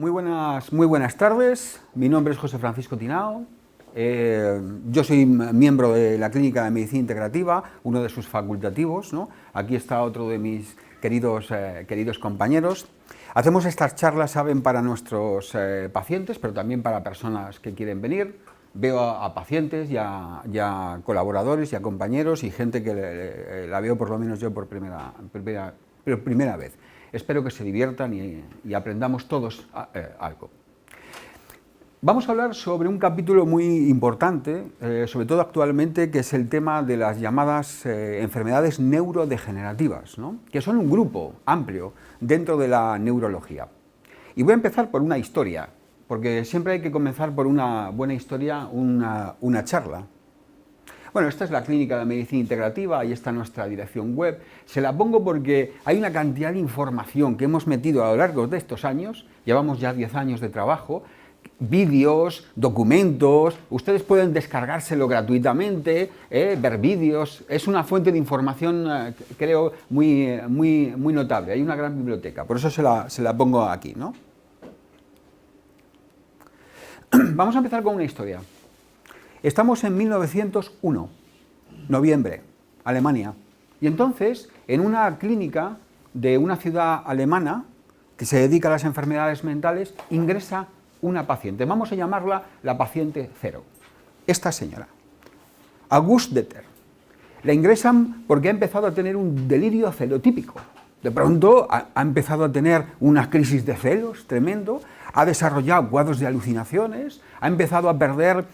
Muy buenas tardes. Mi nombre es José Francisco Tinao. Yo soy miembro de la Clínica de Medicina Integrativa, uno de sus facultativos, ¿no? Aquí está otro de mis queridos compañeros. Hacemos estas charlas, saben, para nuestros pacientes, pero también para personas que quieren venir. Veo a pacientes y a colaboradores y a compañeros y gente que la veo por lo menos yo por primera vez. Espero que se diviertan y aprendamos todos algo. Vamos a hablar sobre un capítulo muy importante, sobre todo actualmente, que es el tema de las llamadas enfermedades neurodegenerativas, ¿no? Que son un grupo amplio dentro de la neurología. Y voy a empezar por una historia, porque siempre hay que comenzar por una buena historia, una charla. Bueno, esta es la Clínica de Medicina Integrativa, ahí está nuestra dirección web. Se la pongo porque hay una cantidad de información que hemos metido a lo largo de estos años, llevamos ya 10 años de trabajo, vídeos, documentos, ustedes pueden descargárselo gratuitamente, ver vídeos, es una fuente de información, creo, muy notable, hay una gran biblioteca, por eso se la pongo aquí, ¿no? Vamos a empezar con una historia. Estamos en 1901, noviembre, Alemania, y entonces en una clínica de una ciudad alemana que se dedica a las enfermedades mentales ingresa una paciente, vamos a llamarla la paciente cero, esta señora, Auguste Deter. La ingresan porque ha empezado a tener un delirio celotípico. De pronto ha empezado a tener una crisis de celos tremendo, ha desarrollado cuadros de alucinaciones, ha empezado a perder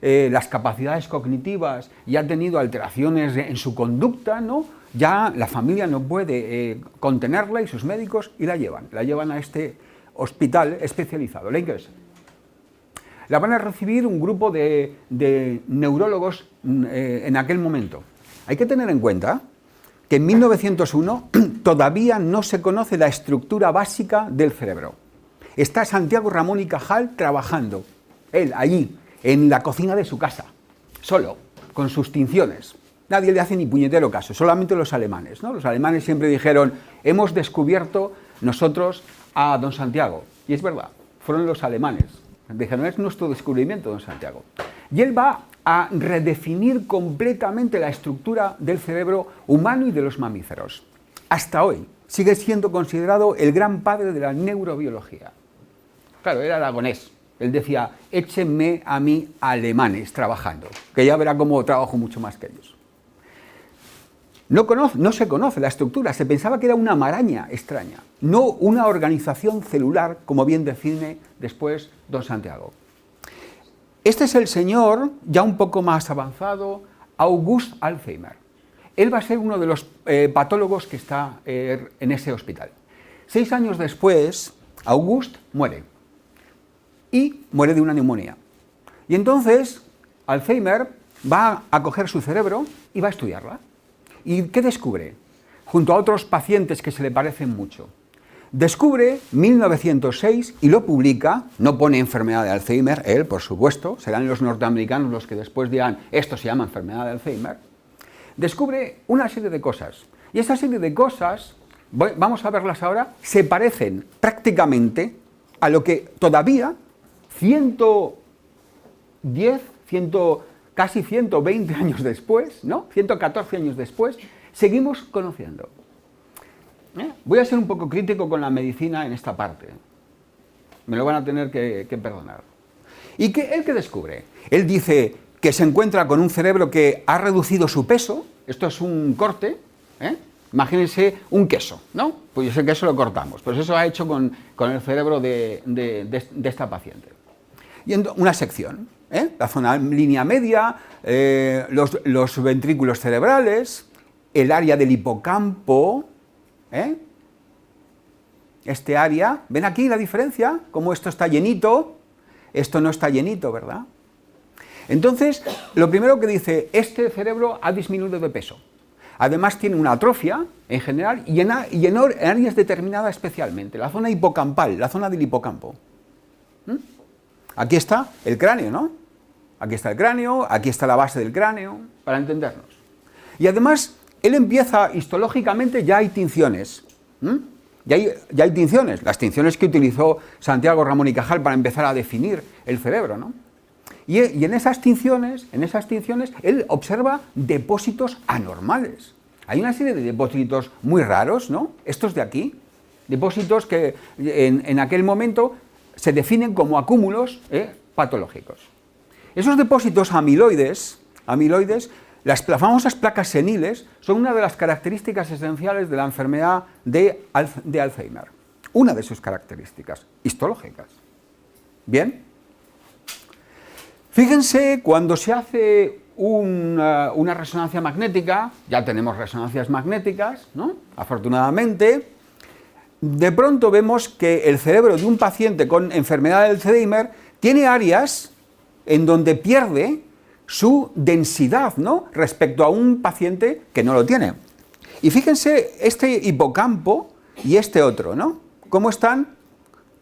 las capacidades cognitivas y ha tenido alteraciones en su conducta, ¿no? Ya la familia no puede contenerla y sus médicos y la llevan a este hospital especializado, la ingresan. La van a recibir un grupo de neurólogos en aquel momento. Hay que tener en cuenta que en 1901 todavía no se conoce la estructura básica del cerebro. Está Santiago Ramón y Cajal trabajando, él allí, en la cocina de su casa, solo, con sus tinciones. Nadie le hace ni puñetero caso, solamente los alemanes, ¿no? Los alemanes siempre dijeron, hemos descubierto nosotros a don Santiago. Y es verdad, fueron los alemanes. Dijeron, es nuestro descubrimiento, don Santiago. Y él va a redefinir completamente la estructura del cerebro humano y de los mamíferos. Hasta hoy sigue siendo considerado el gran padre de la neurobiología. Claro, era aragonés. Él decía, échenme a mí alemanes trabajando, que ya verá cómo trabajo mucho más que ellos. No se conoce la estructura, se pensaba que era una maraña extraña, no una organización celular, como bien define después don Santiago. Este es el señor, ya un poco más avanzado, August Alzheimer. Él va a ser uno de los patólogos que está en ese hospital. 6 años después, August muere. Y muere de una neumonía. Y entonces, Alzheimer va a coger su cerebro y va a estudiarla. ¿Y qué descubre? Junto a otros pacientes que se le parecen mucho. Descubre 1906 y lo publica, no pone enfermedad de Alzheimer, él, por supuesto, serán los norteamericanos los que después digan, esto se llama enfermedad de Alzheimer. Descubre una serie de cosas. Y esa serie de cosas, vamos a verlas ahora, se parecen prácticamente a lo que todavía casi 120 años después, ¿no? 114 años después, seguimos conociendo. Voy a ser un poco crítico con la medicina en esta parte. Me lo van a tener que perdonar. ¿Y él qué descubre? Él dice que se encuentra con un cerebro que ha reducido su peso. Esto es un corte, Imagínense un queso, ¿no? Pues ese queso lo cortamos. Pues eso ha hecho con el cerebro de esta paciente. Y una sección, la zona línea media, los ventrículos cerebrales, el área del hipocampo, este área, ¿ven aquí la diferencia? Cómo esto está llenito, esto no está llenito, ¿verdad? Entonces, lo primero que dice, este cerebro ha disminuido de peso. Además tiene una atrofia en general y en áreas determinadas especialmente, la zona hipocampal, la zona del hipocampo. Aquí está el cráneo, ¿no? Aquí está el cráneo, aquí está la base del cráneo, para entendernos. Y además, él empieza histológicamente, ya hay tinciones. Ya hay tinciones, las tinciones que utilizó Santiago Ramón y Cajal para empezar a definir el cerebro, ¿no? Y en esas tinciones, él observa depósitos anormales. Hay una serie de depósitos muy raros, ¿no? Estos de aquí, depósitos que en aquel momento se definen como acúmulos patológicos. Esos depósitos amiloides, las famosas placas seniles, son una de las características esenciales de la enfermedad de Alzheimer. Una de sus características histológicas. Bien. Fíjense, cuando se hace una resonancia magnética, ya tenemos resonancias magnéticas, ¿no? Afortunadamente, de pronto vemos que el cerebro de un paciente con enfermedad de Alzheimer tiene áreas en donde pierde su densidad, ¿no? Respecto a un paciente que no lo tiene. Y fíjense este hipocampo y este otro, ¿no? ¿Cómo están?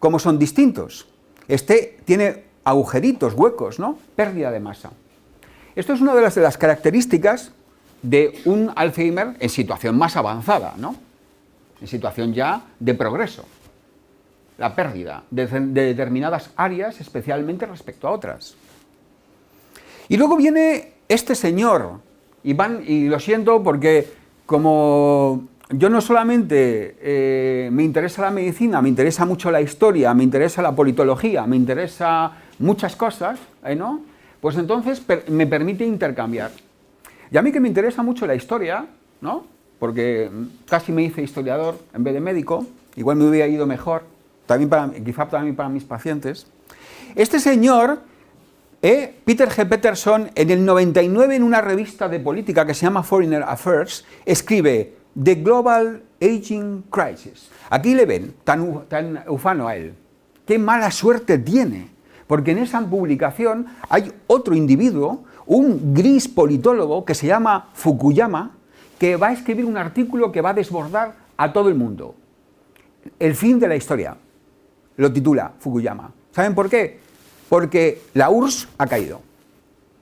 ¿Cómo son distintos? Este tiene agujeritos, huecos, ¿no? Pérdida de masa. Esto es una de las características de un Alzheimer en situación más avanzada, ¿no? En situación ya de progreso. La pérdida de determinadas áreas, especialmente respecto a otras. Y luego viene este señor, y lo siento porque como yo no solamente me interesa la medicina, me interesa mucho la historia, me interesa la politología, me interesa muchas cosas, ¿no? Pues entonces me permite intercambiar. Y a mí que me interesa mucho la historia, ¿no? Porque casi me hice historiador en vez de médico, igual me hubiera ido mejor, quizá también para mis pacientes. Este señor, Peter G. Peterson, en el 99 en una revista de política que se llama Foreign Affairs, escribe The Global Aging Crisis. Aquí le ven, tan ufano a él. Qué mala suerte tiene, porque en esa publicación hay otro individuo, un gris politólogo que se llama Fukuyama, que va a escribir un artículo que va a desbordar a todo el mundo. El fin de la historia. Lo titula Fukuyama. ¿Saben por qué? Porque la URSS ha caído.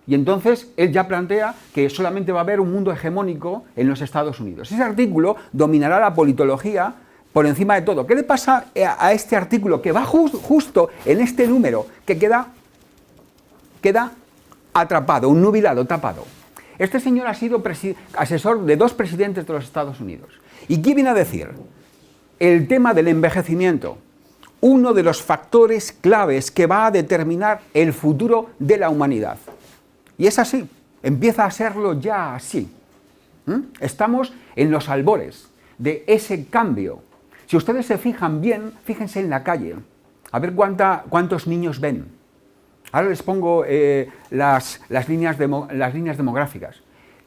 Y entonces él ya plantea que solamente va a haber un mundo hegemónico en los Estados Unidos. Ese artículo dominará la politología por encima de todo. ¿Qué le pasa a este artículo que va justo en este número, que queda atrapado, un nubilado tapado? Este señor ha sido asesor de 2 presidentes de los Estados Unidos. ¿Y qué viene a decir? El tema del envejecimiento, uno de los factores claves que va a determinar el futuro de la humanidad. Y es así, empieza a serlo ya así. Estamos en los albores de ese cambio. Si ustedes se fijan bien, fíjense en la calle, a ver cuántos niños ven. Ahora les pongo las líneas demográficas.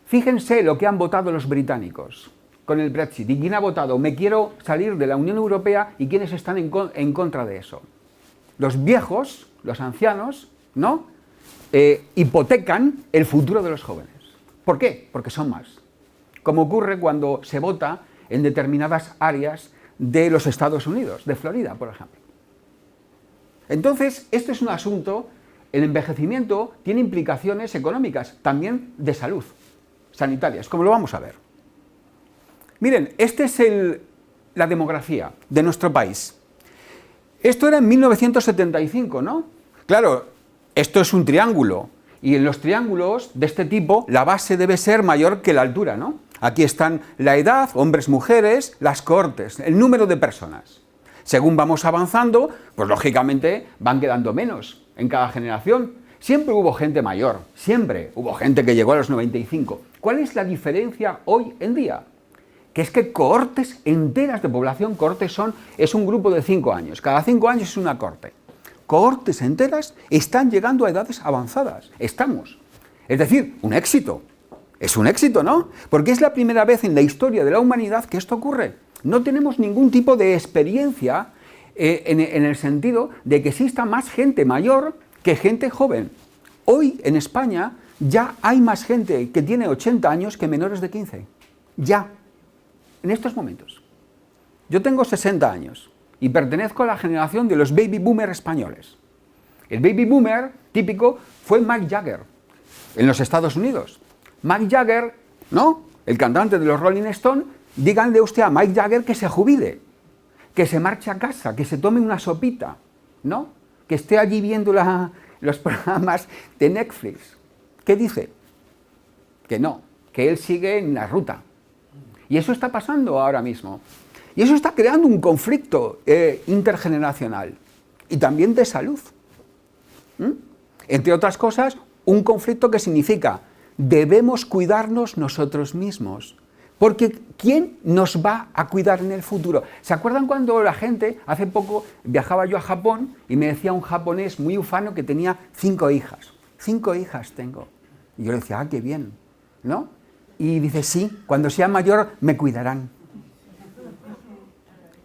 Fíjense lo que han votado los británicos con el Brexit. ¿Y quién ha votado? Me quiero salir de la Unión Europea, y quiénes están en contra de eso. Los viejos, los ancianos, ¿no? Hipotecan el futuro de los jóvenes. ¿Por qué? Porque son más. Como ocurre cuando se vota en determinadas áreas de los Estados Unidos, de Florida, por ejemplo. Entonces, esto es un asunto, el envejecimiento tiene implicaciones económicas, también de salud, sanitarias, como lo vamos a ver. Miren, esta es la demografía de nuestro país. Esto era en 1975, ¿no? Claro, esto es un triángulo, y en los triángulos de este tipo la base debe ser mayor que la altura, ¿no? Aquí están la edad, hombres, mujeres, las cohortes, el número de personas. Según vamos avanzando, pues lógicamente van quedando menos en cada generación. Siempre hubo gente mayor, siempre hubo gente que llegó a los 95. ¿Cuál es la diferencia hoy en día? Que es que cohortes enteras de población, es un grupo de 5 años, cada 5 años es una cohorte. Cohortes enteras están llegando a edades avanzadas, estamos. Es decir, un éxito. Es un éxito, ¿no? Porque es la primera vez en la historia de la humanidad que esto ocurre. No tenemos ningún tipo de experiencia en el sentido de que exista más gente mayor que gente joven. Hoy en España ya hay más gente que tiene 80 años que menores de 15. Ya. En estos momentos. Yo tengo 60 años y pertenezco a la generación de los baby boomer españoles. El baby boomer típico fue Mick Jagger en los Estados Unidos. Mick Jagger, ¿no? El cantante de los Rolling Stones, díganle usted a Mick Jagger que se jubile. que se marche a casa, que se tome una sopita, ¿no? Que esté allí viendo los programas de Netflix. ¿Qué dice? Que no, que él sigue en la ruta. Y eso está pasando ahora mismo. Y eso está creando un conflicto intergeneracional y también de salud. Entre otras cosas, un conflicto que significa debemos cuidarnos nosotros mismos. Porque ¿quién nos va a cuidar en el futuro? ¿Se acuerdan cuando la gente, hace poco viajaba yo a Japón y me decía un japonés muy ufano que tenía 5 hijas? 5 hijas tengo. Y yo le decía, qué bien, ¿no? Y dice, sí, cuando sea mayor me cuidarán.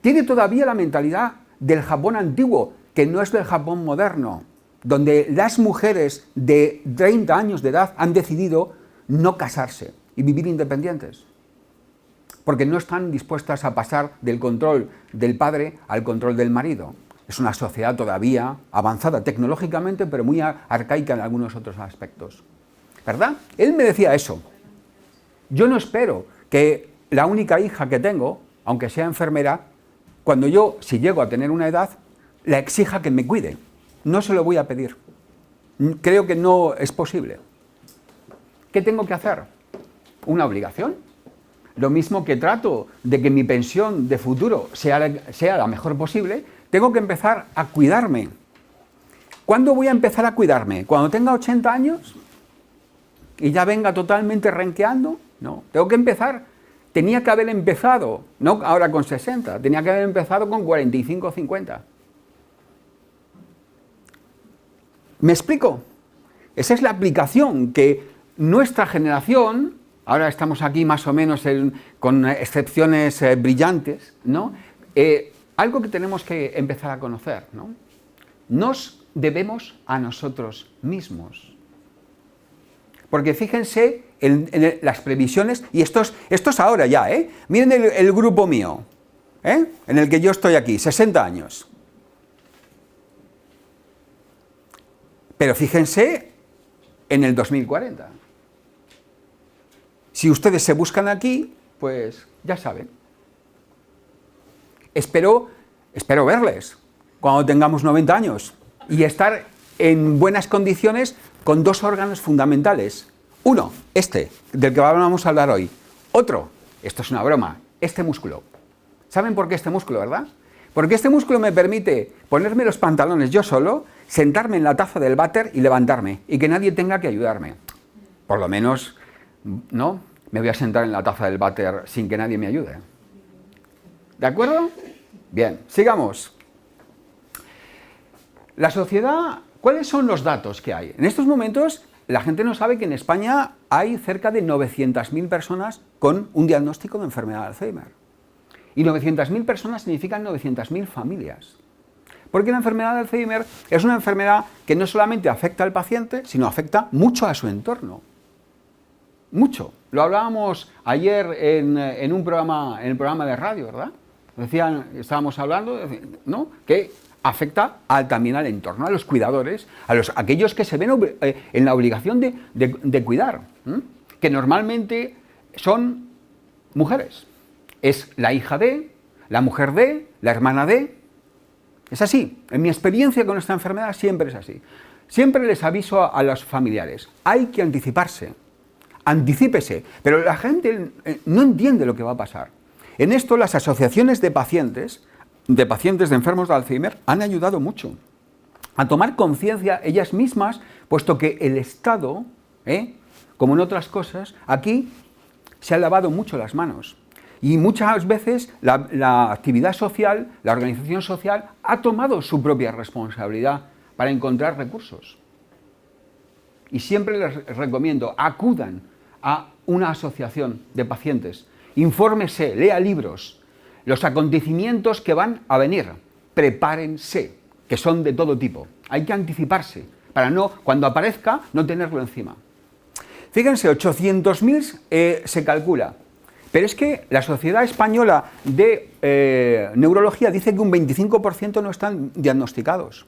Tiene todavía la mentalidad del Japón antiguo, que no es del Japón moderno, donde las mujeres de 30 años de edad han decidido no casarse y vivir independientes, porque no están dispuestas a pasar del control del padre al control del marido. Es una sociedad todavía avanzada tecnológicamente, pero muy arcaica en algunos otros aspectos. ¿Verdad? Él me decía eso. Yo no espero que la única hija que tengo, aunque sea enfermera, cuando yo, si llego a tener una edad, la exija que me cuide. No se lo voy a pedir. Creo que no es posible. ¿Qué tengo que hacer? ¿Una obligación? Lo mismo que trato de que mi pensión de futuro sea la mejor posible, tengo que empezar a cuidarme. ¿Cuándo voy a empezar a cuidarme? ¿Cuando tenga 80 años? ¿Y ya venga totalmente renqueando? No, tengo que empezar. Tenía que haber empezado, no ahora con 60, tenía que haber empezado con 45 o 50. ¿Me explico? Esa es la aplicación que nuestra generación, ahora estamos aquí más o menos con excepciones brillantes, ¿no? Algo que tenemos que empezar a conocer, ¿no? Nos debemos a nosotros mismos. Porque fíjense en las previsiones, y esto es ahora ya, ¿eh? Miren el grupo mío, en el que yo estoy aquí, 60 años. Pero fíjense en el 2040. Si ustedes se buscan aquí, pues ya saben. Espero verles cuando tengamos 90 años y estar en buenas condiciones con 2 órganos fundamentales. Uno, del que vamos a hablar hoy. Otro, esto es una broma, este músculo. ¿Saben por qué este músculo, verdad? Porque este músculo me permite ponerme los pantalones yo solo, sentarme en la taza del váter y levantarme, y que nadie tenga que ayudarme. Por lo menos, ¿no? Me voy a sentar en la taza del váter sin que nadie me ayude. ¿De acuerdo? Bien, sigamos. La sociedad, ¿cuáles son los datos que hay? En estos momentos, la gente no sabe que en España hay cerca de 900.000 personas con un diagnóstico de enfermedad de Alzheimer. Y 900.000 personas significan 900.000 familias. Porque la enfermedad de Alzheimer es una enfermedad que no solamente afecta al paciente, sino afecta mucho a su entorno. Mucho. Lo hablábamos ayer en el programa de radio, ¿verdad? Estábamos hablando, ¿no?, que afecta también al entorno, a los cuidadores, a aquellos que se ven en la obligación de cuidar, que normalmente son mujeres. Es la hija de, la mujer de, la hermana de. Es así. En mi experiencia con esta enfermedad siempre es así. Siempre les aviso a los familiares, hay que anticiparse. Anticípese, pero la gente no entiende lo que va a pasar. En esto las asociaciones de pacientes de enfermos de Alzheimer han ayudado mucho a tomar conciencia ellas mismas, puesto que el Estado, como en otras cosas, aquí se ha lavado mucho las manos. Y muchas veces la actividad social, la organización social, ha tomado su propia responsabilidad para encontrar recursos. Y siempre les recomiendo, acudan a una asociación de pacientes, infórmese, lea libros, los acontecimientos que van a venir, prepárense, que son de todo tipo. Hay que anticiparse para no, cuando aparezca, no tenerlo encima. Fíjense, 800.000 se calcula, pero es que la Sociedad Española de Neurología dice que un 25% no están diagnosticados.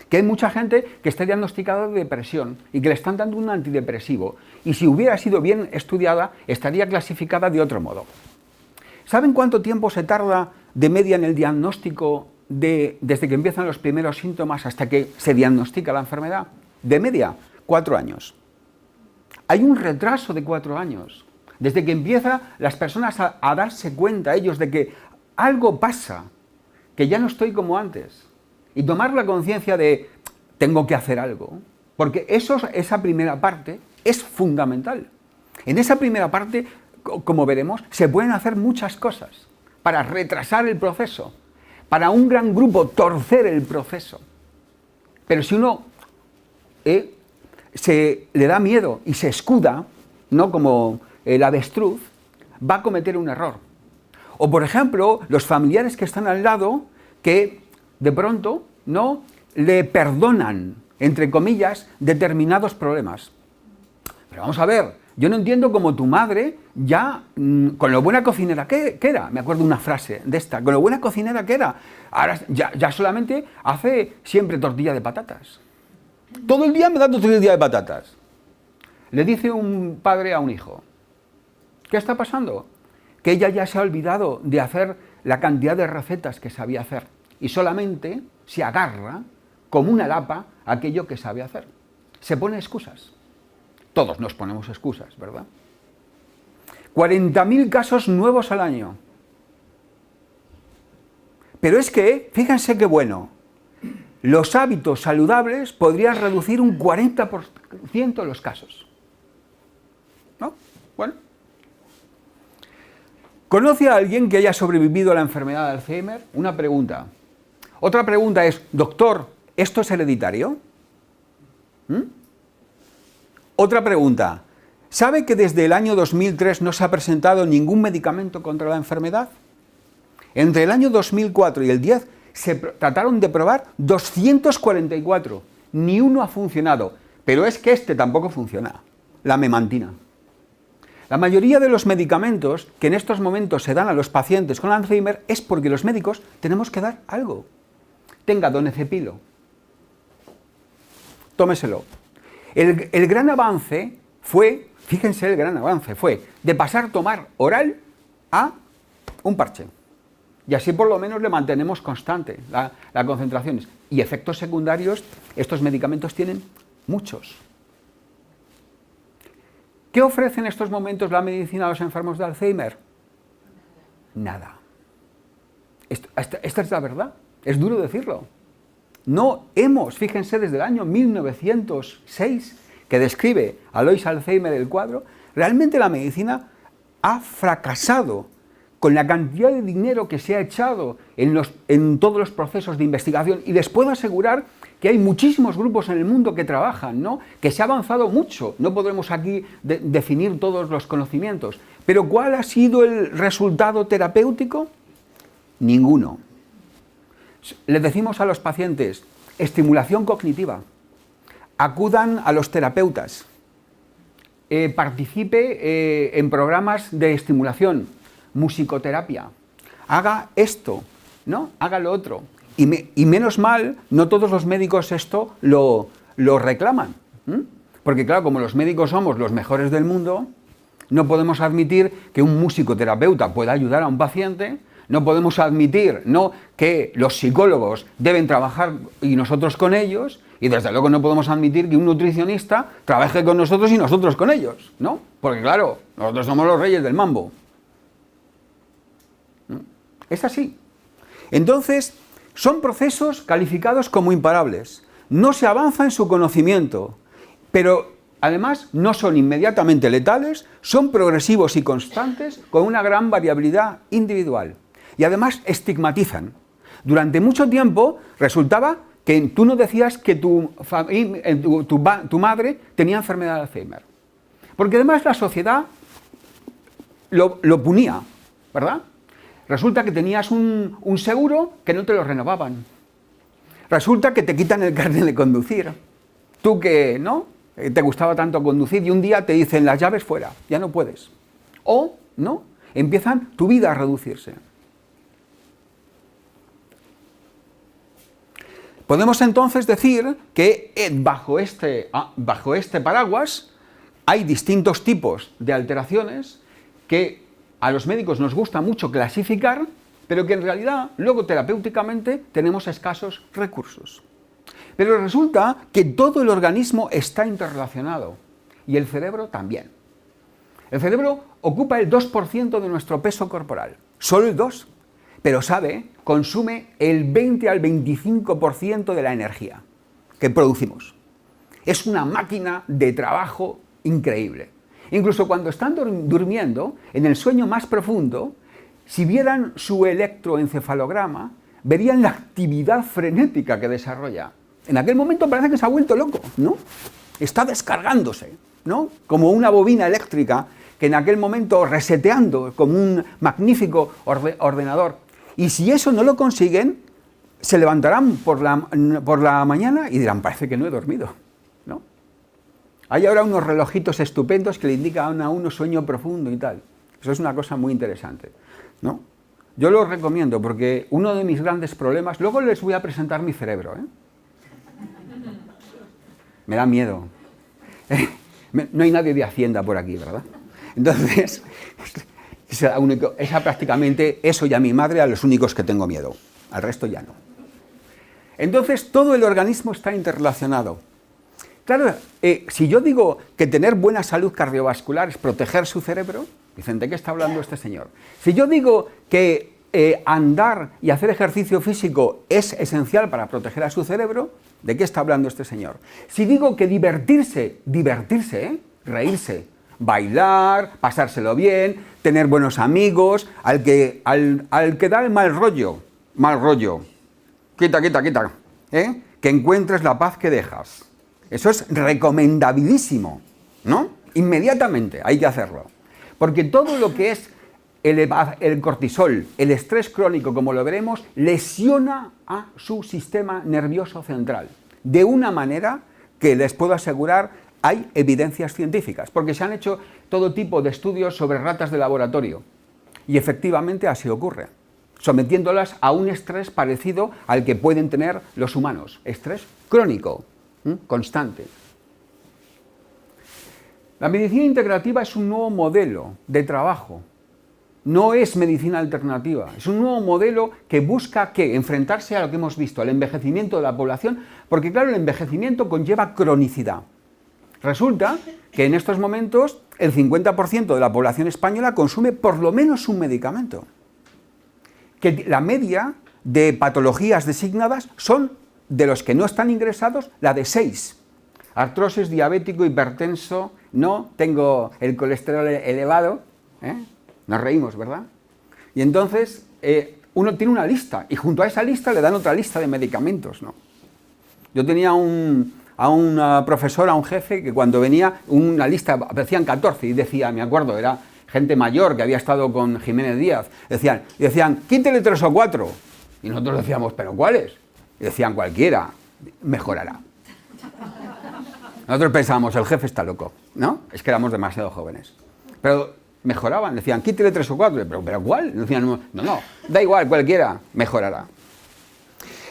Que hay mucha gente que está diagnosticada de depresión y que le están dando un antidepresivo, y si hubiera sido bien estudiada, estaría clasificada de otro modo. ¿Saben cuánto tiempo se tarda de media en el diagnóstico desde que empiezan los primeros síntomas hasta que se diagnostica la enfermedad? De media, 4 años. Hay un retraso de 4 años. Desde que empiezan las personas a darse cuenta ellos de que algo pasa, que ya no estoy como antes. Y tomar la conciencia de, tengo que hacer algo. Porque esa primera parte es fundamental. En esa primera parte, como veremos, se pueden hacer muchas cosas para retrasar el proceso, para un gran grupo torcer el proceso. Pero si uno se le da miedo y se escuda, no como el avestruz, va a cometer un error. O por ejemplo, los familiares que están al lado, que de pronto no le perdonan, entre comillas, determinados problemas. Pero vamos a ver, yo no entiendo cómo tu madre ya, con lo buena cocinera que era, me acuerdo una frase de esta, con lo buena cocinera que era, ahora ya solamente hace siempre tortilla de patatas. Todo el día me da tortilla de patatas. Le dice un padre a un hijo, ¿qué está pasando? Que ella ya se ha olvidado de hacer la cantidad de recetas que sabía hacer y solamente se agarra como una lapa a aquello que sabe hacer. Se pone excusas. Todos nos ponemos excusas, ¿verdad? 40.000 casos nuevos al año. Pero es que, fíjense qué bueno, los hábitos saludables podrían reducir un 40% los casos. ¿No? Bueno. ¿Conoce a alguien que haya sobrevivido a la enfermedad de Alzheimer? Una pregunta. Otra pregunta es, doctor, ¿esto es hereditario? Otra pregunta. ¿Sabe que desde el año 2003 no se ha presentado ningún medicamento contra la enfermedad? Entre el año 2004 y el 10 se trataron de probar 244. Ni uno ha funcionado. Pero es que este tampoco funciona. La memantina. La mayoría de los medicamentos que en estos momentos se dan a los pacientes con Alzheimer es porque los médicos tenemos que dar algo. Tenga donepezilo. Tómeselo. El gran avance fue, fíjense, el gran avance fue de pasar a tomar oral a un parche. Y así por lo menos le mantenemos constante las concentraciones. Y efectos secundarios, estos medicamentos tienen muchos. ¿Qué ofrece en estos momentos la medicina a los enfermos de Alzheimer? Nada. Esta es la verdad. Es duro decirlo. No hemos, fíjense, desde el año 1906, que describe Alois Alzheimer el cuadro, realmente la medicina ha fracasado con la cantidad de dinero que se ha echado en todos los procesos de investigación. Y les puedo asegurar que hay muchísimos grupos en el mundo que trabajan, ¿no? Que se ha avanzado mucho. No podremos aquí definir todos los conocimientos. Pero ¿cuál ha sido el resultado terapéutico? Ninguno. Les decimos a los pacientes, estimulación cognitiva, acudan a los terapeutas, participe en programas de estimulación, musicoterapia, haga esto, ¿no? Haga lo otro. Y menos mal, no todos los médicos esto lo reclaman. Porque claro, como los médicos somos los mejores del mundo, no podemos admitir que un musicoterapeuta pueda ayudar a un paciente. No podemos admitir, ¿no?, que los psicólogos deben trabajar y nosotros con ellos, y desde luego no podemos admitir que un nutricionista trabaje con nosotros y nosotros con ellos, ¿no? Porque claro, nosotros somos los reyes del mambo. Es así. Entonces, son procesos calificados como imparables. No se avanza en su conocimiento, pero además no son inmediatamente letales, son progresivos y constantes con una gran variabilidad individual. Y además estigmatizan. Durante mucho tiempo resultaba que tú no decías que tu madre tenía enfermedad de Alzheimer. Porque además la sociedad lo punía, ¿verdad? Resulta que tenías un seguro que no te lo renovaban. Resulta que te quitan el carnet de conducir. Tú que, ¿no?, te gustaba tanto conducir y un día te dicen las llaves fuera, ya no puedes. O, ¿no?, empiezan tu vida a reducirse. Podemos entonces decir que bajo este paraguas hay distintos tipos de alteraciones que a los médicos nos gusta mucho clasificar, pero que en realidad luego terapéuticamente tenemos escasos recursos. Pero resulta que todo el organismo está interrelacionado y el cerebro también. El cerebro ocupa el 2% de nuestro peso corporal, solo el 2%, pero consume el 20 al 25% de la energía que producimos. Es una máquina de trabajo increíble. Incluso cuando están durmiendo, en el sueño más profundo, si vieran su electroencefalograma, verían la actividad frenética que desarrolla. En aquel momento parece que se ha vuelto loco, ¿no? Está descargándose, ¿no? Como una bobina eléctrica que en aquel momento reseteando como un magnífico ordenador. Y si eso no lo consiguen, se levantarán por la mañana y dirán, parece que no he dormido, ¿no? Hay ahora unos relojitos estupendos que le indican a uno sueño profundo y tal. Eso es una cosa muy interesante, ¿no? Yo lo recomiendo porque uno de mis grandes problemas, luego les voy a presentar mi cerebro, ¿eh? Me da miedo. No hay nadie de Hacienda por aquí, ¿verdad? Entonces, prácticamente eso y a mi madre a los únicos que tengo miedo. Al resto ya no. Entonces, todo el organismo está interrelacionado. Claro, si yo digo que tener buena salud cardiovascular es proteger su cerebro, dicen, ¿de qué está hablando este señor? Si yo digo que andar y hacer ejercicio físico es esencial para proteger a su cerebro, ¿de qué está hablando este señor? Si digo que divertirse, reírse, bailar, pasárselo bien, tener buenos amigos, al que da el mal rollo, quita, que encuentres la paz que dejas. Eso es recomendabilísimo, ¿no? Inmediatamente hay que hacerlo. Porque todo lo que es el cortisol, el estrés crónico, como lo veremos, lesiona a su sistema nervioso central. De una manera que les puedo asegurar, hay evidencias científicas, porque se han hecho todo tipo de estudios sobre ratas de laboratorio. Y efectivamente así ocurre, sometiéndolas a un estrés parecido al que pueden tener los humanos. Estrés crónico, constante. La medicina integrativa es un nuevo modelo de trabajo. No es medicina alternativa, es un nuevo modelo que busca enfrentarse a lo que hemos visto, al envejecimiento de la población, porque claro, el envejecimiento conlleva cronicidad. Resulta que en estos momentos el 50% de la población española consume por lo menos un medicamento. Que la media de patologías designadas son, de los que no están ingresados, la de 6. Artrosis, diabético, hipertenso, no, tengo el colesterol elevado, Nos reímos, ¿verdad? Y entonces uno tiene una lista y junto a esa lista le dan otra lista de medicamentos, ¿no? Yo tenía a un profesor, a un jefe, que cuando venía una lista, aparecían 14 y decía, me acuerdo, era gente mayor que había estado con Jiménez Díaz, decían, quítele 3 o 4. Y nosotros decíamos, ¿pero cuáles? Y decían, cualquiera, mejorará. Nosotros pensábamos, el jefe está loco, ¿no? Es que éramos demasiado jóvenes. Pero mejoraban, decían, quítele 3 o 4, ¿pero cuál? Decían, no, da igual, cualquiera, mejorará.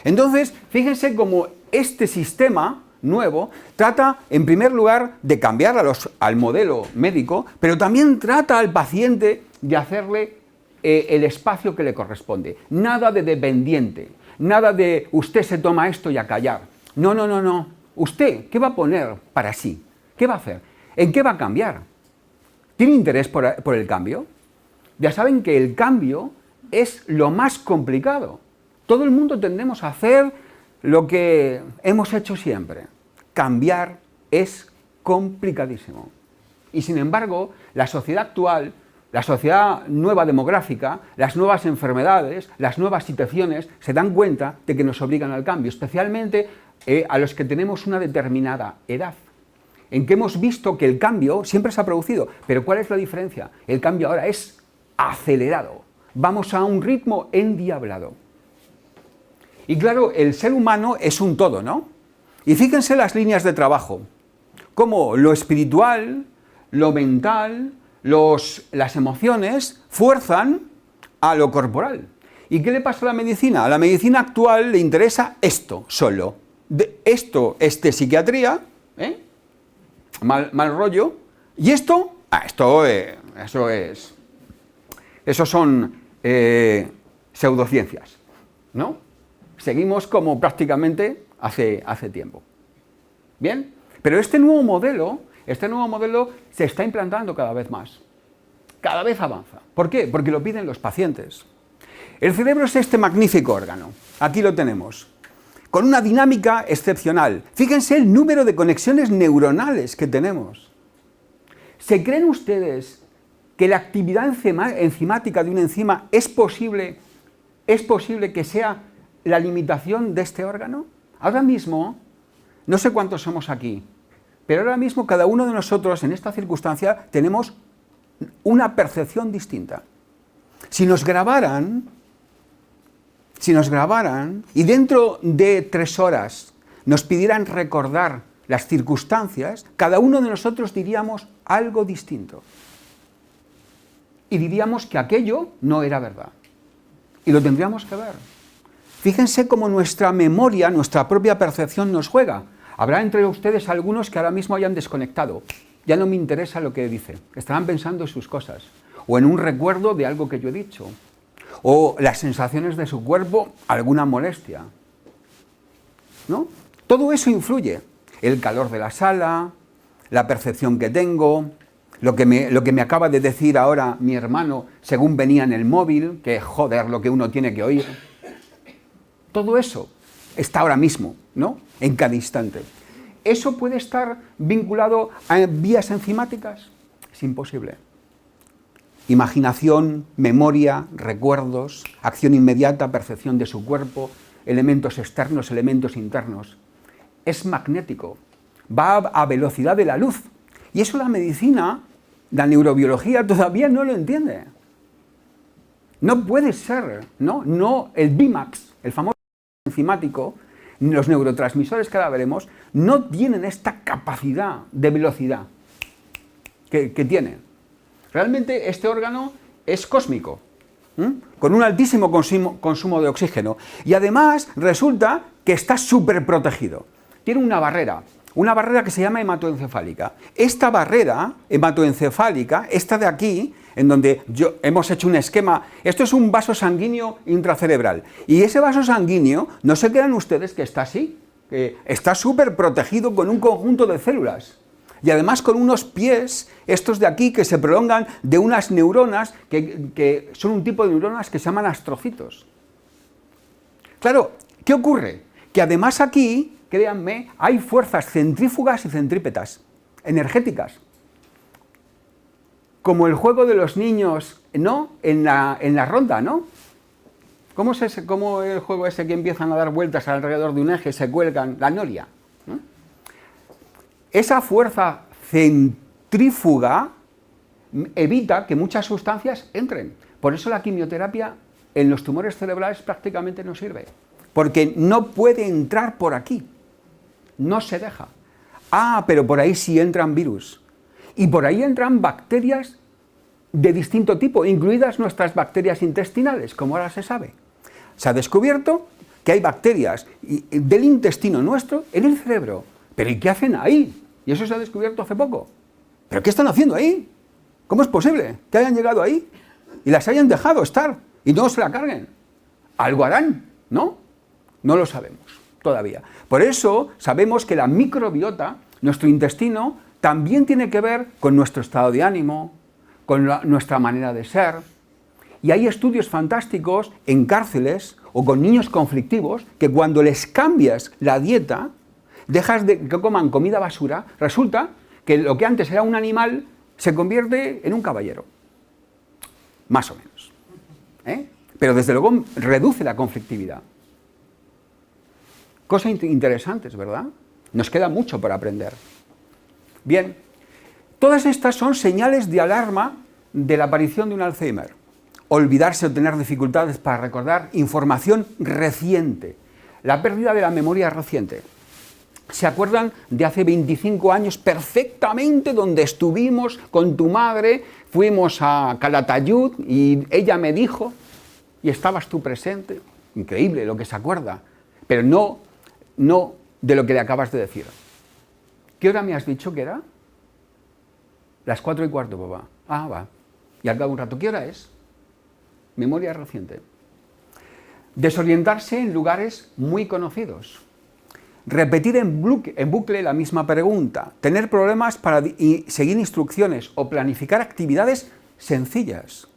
Entonces, fíjense cómo este sistema nuevo trata, en primer lugar, de cambiar al modelo médico, pero también trata al paciente de hacerle el espacio que le corresponde. Nada de dependiente, nada de usted se toma esto y a callar. No. ¿Usted qué va a poner para sí? ¿Qué va a hacer? ¿En qué va a cambiar? ¿Tiene interés por el cambio? Ya saben que el cambio es lo más complicado. Todo el mundo tendemos a hacer lo que hemos hecho siempre. Cambiar es complicadísimo. Y sin embargo, la sociedad actual, la sociedad nueva demográfica, las nuevas enfermedades, las nuevas situaciones, se dan cuenta de que nos obligan al cambio, especialmente a los que tenemos una determinada edad, en que hemos visto que el cambio siempre se ha producido. Pero ¿cuál es la diferencia? El cambio ahora es acelerado. Vamos a un ritmo endiablado. Y claro, el ser humano es un todo, ¿no? Y fíjense las líneas de trabajo, cómo lo espiritual, lo mental, las emociones fuerzan a lo corporal. ¿Y qué le pasa a la medicina? A la medicina actual le interesa esto solo. Esto es de psiquiatría, mal rollo, y esto, eso es Eso son pseudociencias, ¿no? Seguimos como prácticamente hace tiempo. ¿Bien? Pero este nuevo modelo se está implantando cada vez más. Cada vez avanza. ¿Por qué? Porque lo piden los pacientes. El cerebro es este magnífico órgano. Aquí lo tenemos. Con una dinámica excepcional. Fíjense el número de conexiones neuronales que tenemos. ¿Se creen ustedes que la actividad enzimática de una enzima es posible que sea la limitación de este órgano? Ahora mismo, no sé cuántos somos aquí, pero ahora mismo cada uno de nosotros en esta circunstancia tenemos una percepción distinta. Si nos grabaran y dentro de 3 horas nos pidieran recordar las circunstancias, cada uno de nosotros diríamos algo distinto. Y diríamos que aquello no era verdad. Y lo tendríamos que ver. Fíjense cómo nuestra memoria, nuestra propia percepción nos juega. Habrá entre ustedes algunos que ahora mismo hayan desconectado. Ya no me interesa lo que dice. Estarán pensando en sus cosas. O en un recuerdo de algo que yo he dicho. O las sensaciones de su cuerpo, alguna molestia. ¿No? Todo eso influye. El calor de la sala, la percepción que tengo, lo que me acaba de decir ahora mi hermano según venía en el móvil, que joder lo que uno tiene que oír. Todo eso está ahora mismo, ¿no? En cada instante. ¿Eso puede estar vinculado a vías enzimáticas? Es imposible. Imaginación, memoria, recuerdos, acción inmediata, percepción de su cuerpo, elementos externos, elementos internos. Es magnético, va a velocidad de la luz. Y eso la medicina, la neurobiología todavía no lo entiende. No puede ser, no el Bimax, el famoso enzimático, los neurotransmisores que ahora veremos, no tienen esta capacidad de velocidad que tienen. Realmente este órgano es cósmico, con un altísimo consumo de oxígeno. Y además resulta que está súper protegido. Tiene una barrera que se llama hematoencefálica. Esta barrera hematoencefálica, esta de aquí, en donde hemos hecho un esquema, esto es un vaso sanguíneo intracerebral, y ese vaso sanguíneo, no se crean ustedes que está así, que está súper protegido con un conjunto de células, y además con unos pies, estos de aquí, que se prolongan de unas neuronas, que son un tipo de neuronas que se llaman astrocitos. Claro, ¿qué ocurre? Que además aquí, créanme, hay fuerzas centrífugas y centrípetas, energéticas. Como el juego de los niños, ¿no? En la ronda, ¿no? ¿Cómo el juego ese que empiezan a dar vueltas alrededor de un eje, se cuelgan? La noria, ¿no? Esa fuerza centrífuga evita que muchas sustancias entren. Por eso la quimioterapia en los tumores cerebrales prácticamente no sirve. Porque no puede entrar por aquí. No se deja. Ah, pero por ahí sí entran virus. Y por ahí entran bacterias de distinto tipo, incluidas nuestras bacterias intestinales, como ahora se sabe. Se ha descubierto que hay bacterias del intestino nuestro en el cerebro. ¿Pero y qué hacen ahí? Y eso se ha descubierto hace poco. ¿Pero qué están haciendo ahí? ¿Cómo es posible que hayan llegado ahí y las hayan dejado estar y no se la carguen? Algo harán, ¿no? No lo sabemos todavía. Por eso sabemos que la microbiota, nuestro intestino, también tiene que ver con nuestro estado de ánimo, con nuestra manera de ser. Y hay estudios fantásticos en cárceles o con niños conflictivos que cuando les cambias la dieta, dejas de que coman comida basura, resulta que lo que antes era un animal se convierte en un caballero. Más o menos. Pero desde luego reduce la conflictividad. Cosas interesantes, ¿verdad? Nos queda mucho por aprender. Bien, todas estas son señales de alarma de la aparición de un Alzheimer. Olvidarse o tener dificultades para recordar información reciente. La pérdida de la memoria reciente. ¿Se acuerdan de hace 25 años perfectamente donde estuvimos con tu madre? Fuimos a Calatayud y ella me dijo, y estabas tú presente. Increíble lo que se acuerda, pero no de lo que le acabas de decir. ¿Qué hora me has dicho que era? Las 4:15, papá. Ah, va. Y al cabo de un rato, ¿qué hora es? memoria reciente. Desorientarse en lugares muy conocidos. Repetir en bucle la misma pregunta. Tener problemas para seguir instrucciones o planificar actividades sencillas.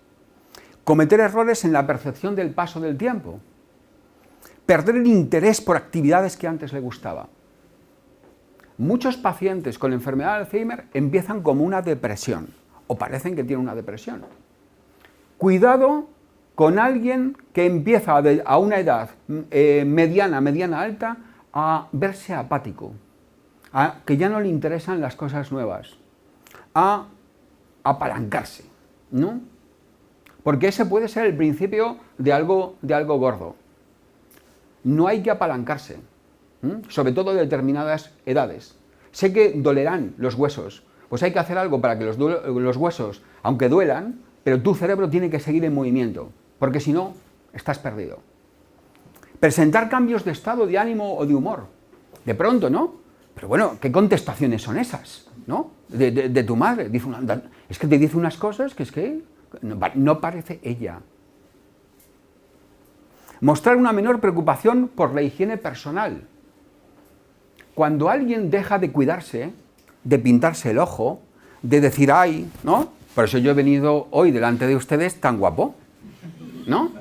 Cometer errores en la percepción del paso del tiempo. Perder el interés por actividades que antes le gustaba. Muchos pacientes con enfermedad de Alzheimer empiezan como una depresión, o parecen que tienen una depresión. Cuidado con alguien que empieza a una edad mediana alta a verse apático, a que ya no le interesan las cosas nuevas, a apalancarse, ¿no? Porque ese puede ser el principio de algo gordo. No hay que apalancarse, sobre todo de determinadas edades. Sé que dolerán los huesos, pues hay que hacer algo para que los huesos, aunque duelan, pero tu cerebro tiene que seguir en movimiento, porque si no, estás perdido. Presentar cambios de estado, de ánimo o de humor, de pronto, ¿no? Pero bueno, ¿qué contestaciones son esas, no? De tu madre. Es que te dice unas cosas que es que no parece ella. Mostrar una menor preocupación por la higiene personal. Cuando alguien deja de cuidarse, de pintarse el ojo, de decir, ay, ¿no? Por eso yo he venido hoy delante de ustedes tan guapo, ¿no?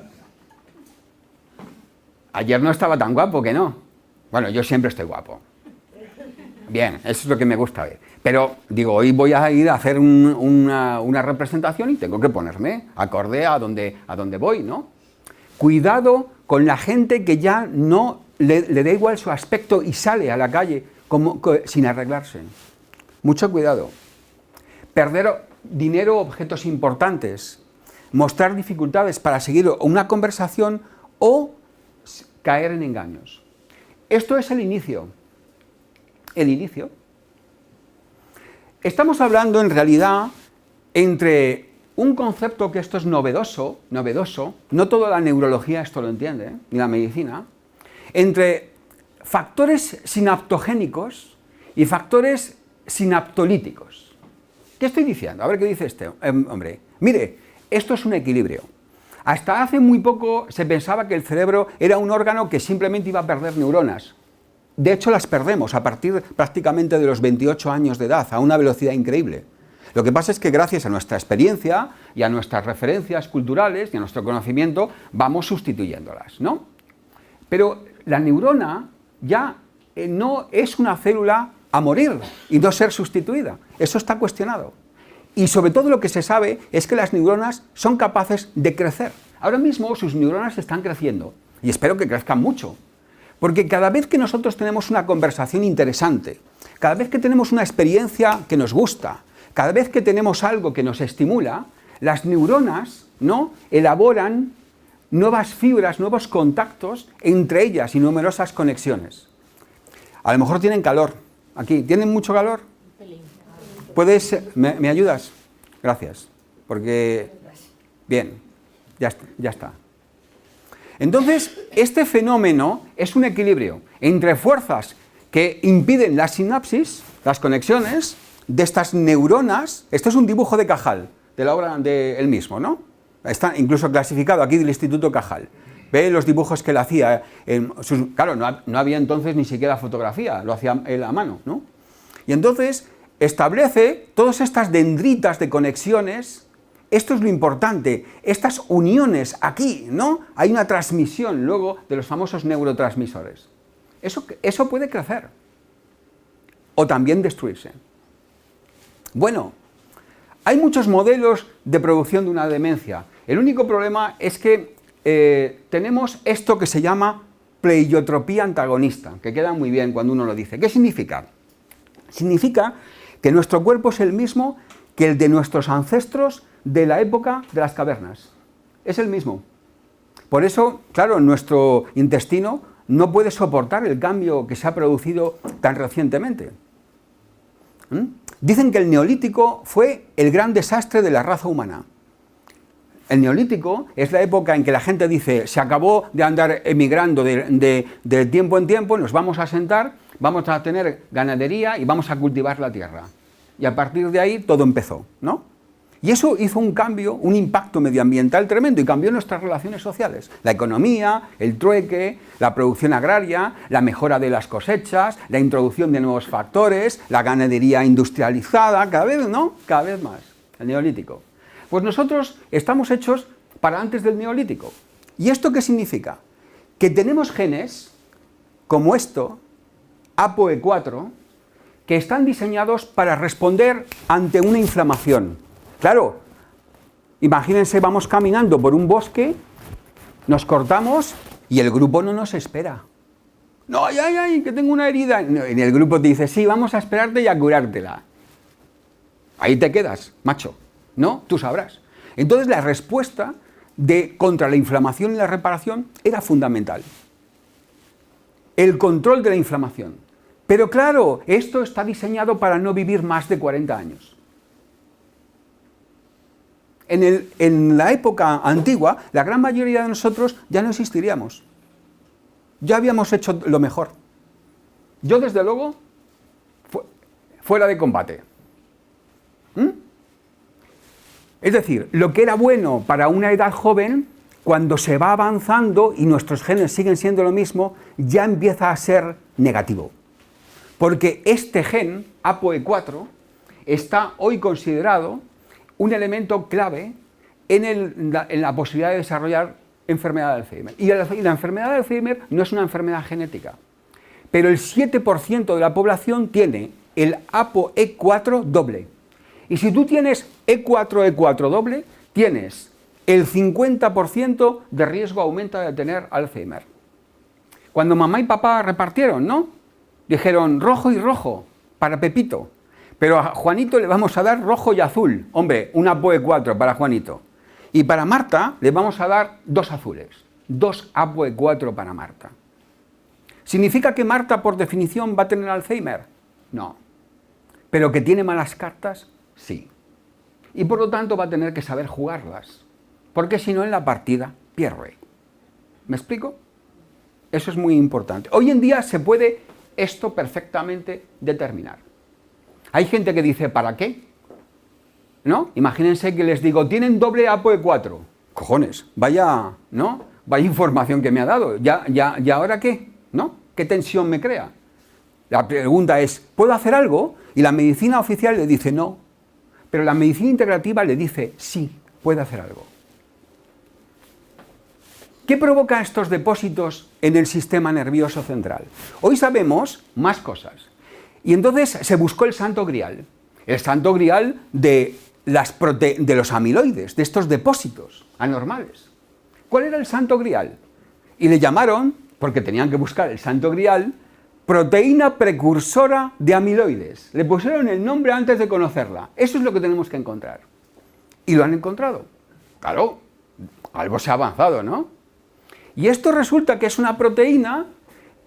Ayer no estaba tan guapo, que no. Bueno, yo siempre estoy guapo. Bien, eso es lo que me gusta ver. Pero, digo, hoy voy a ir a hacer una representación y tengo que ponerme acorde a donde voy, ¿no? Cuidado con la gente que ya no le da igual su aspecto y sale a la calle sin arreglarse. Mucho cuidado. Perder dinero o objetos importantes. Mostrar dificultades para seguir una conversación o caer en engaños. Esto es el inicio. El inicio. Estamos hablando en realidad entre un concepto que esto es novedoso, no toda la neurología esto lo entiende, ni la medicina, entre factores sinaptogénicos y factores sinaptolíticos. ¿Qué estoy diciendo? A ver qué dice este hombre. Mire, esto es un equilibrio. Hasta hace muy poco se pensaba que el cerebro era un órgano que simplemente iba a perder neuronas. De hecho, las perdemos a partir prácticamente de los 28 años de edad, a una velocidad increíble. Lo que pasa es que gracias a nuestra experiencia y a nuestras referencias culturales y a nuestro conocimiento vamos sustituyéndolas, ¿no? Pero la neurona ya no es una célula a morir y no ser sustituida. Eso está cuestionado. Y sobre todo lo que se sabe es que las neuronas son capaces de crecer. Ahora mismo sus neuronas están creciendo y espero que crezcan mucho. Porque cada vez que nosotros tenemos una conversación interesante, cada vez que tenemos una experiencia que nos gusta, cada vez que tenemos algo que nos estimula, las neuronas, ¿no?, elaboran nuevas fibras, nuevos contactos entre ellas y numerosas conexiones. A lo mejor tienen calor. Aquí, ¿tienen mucho calor? ¿Puedes? ¿Me ayudas? Gracias. Porque... Bien, ya está. Entonces, este fenómeno es un equilibrio entre fuerzas que impiden la sinapsis, las conexiones de estas neuronas. Esto es un dibujo de Cajal, de la obra de él mismo, ¿no? Está incluso clasificado aquí del Instituto Cajal. Ve los dibujos que él hacía. Claro, no había entonces ni siquiera fotografía, lo hacía él a mano, ¿no? Y entonces establece todas estas dendritas de conexiones. Esto es lo importante, estas uniones aquí, ¿no? Hay una transmisión luego de los famosos neurotransmisores. Eso puede crecer o también destruirse. Bueno, hay muchos modelos de producción de una demencia. El único problema es que tenemos esto que se llama pleiotropía antagonista, que queda muy bien cuando uno lo dice. ¿Qué significa? Significa que nuestro cuerpo es el mismo que el de nuestros ancestros de la época de las cavernas. Es el mismo. Por eso, claro, nuestro intestino no puede soportar el cambio que se ha producido tan recientemente. Dicen que el Neolítico fue el gran desastre de la raza humana. El Neolítico es la época en que la gente dice, se acabó de andar emigrando de tiempo en tiempo, nos vamos a sentar, vamos a tener ganadería y vamos a cultivar la tierra. Y a partir de ahí todo empezó, ¿no? Y eso hizo un cambio, un impacto medioambiental tremendo y cambió nuestras relaciones sociales. La economía, el trueque, la producción agraria, la mejora de las cosechas, la introducción de nuevos factores, la ganadería industrializada, cada vez, ¿no? Cada vez más. El neolítico. Pues nosotros estamos hechos para antes del neolítico. ¿Y esto qué significa? Que tenemos genes como esto, ApoE4, que están diseñados para responder ante una inflamación. Claro, imagínense, vamos caminando por un bosque, nos cortamos y el grupo no nos espera. No, ay, que tengo una herida. Y el grupo te dice, sí, vamos a esperarte y a curártela. Ahí te quedas, macho. ¿No? Tú sabrás. Entonces la respuesta contra la inflamación y la reparación era fundamental. El control de la inflamación. Pero claro, esto está diseñado para no vivir más de 40 años. En la época antigua, la gran mayoría de nosotros ya no existiríamos. Ya habíamos hecho lo mejor. Yo, desde luego, fuera de combate. Es decir, lo que era bueno para una edad joven, cuando se va avanzando y nuestros genes siguen siendo lo mismo, ya empieza a ser negativo. Porque este gen, ApoE4, está hoy considerado un elemento clave en la posibilidad de desarrollar enfermedad de Alzheimer. Y la enfermedad de Alzheimer no es una enfermedad genética, pero el 7% de la población tiene el ApoE4 doble. Y si tú tienes E4 doble, tienes el 50% de riesgo aumenta de tener Alzheimer. Cuando mamá y papá repartieron, ¿no? Dijeron rojo y rojo para Pepito. Pero a Juanito le vamos a dar rojo y azul. Hombre, un ApoE4 para Juanito. Y para Marta le vamos a dar 2 azules. 2 ApoE4 para Marta. ¿Significa que Marta, por definición, va a tener Alzheimer? No. ¿Pero que tiene malas cartas? Sí. Y por lo tanto va a tener que saber jugarlas. Porque si no, en la partida pierde. ¿Me explico? Eso es muy importante. Hoy en día se puede esto perfectamente determinar. Hay gente que dice, ¿para qué? ¿No? Imagínense que les digo, tienen doble ApoE4. Cojones, vaya, ¿no? Vaya información que me ha dado. ¿Y ahora qué? ¿No? ¿Qué tensión me crea? La pregunta es, ¿puedo hacer algo? Y la medicina oficial le dice no. Pero la medicina integrativa le dice sí, puede hacer algo. ¿Qué provoca estos depósitos en el sistema nervioso central? Hoy sabemos más cosas. Y entonces se buscó el santo grial. El santo grial de los amiloides, de estos depósitos anormales. ¿Cuál era el santo grial? Y le llamaron, porque tenían que buscar el santo grial, proteína precursora de amiloides. Le pusieron el nombre antes de conocerla. Eso es lo que tenemos que encontrar. Y lo han encontrado. Claro, algo se ha avanzado, ¿no? Y esto resulta que es una proteína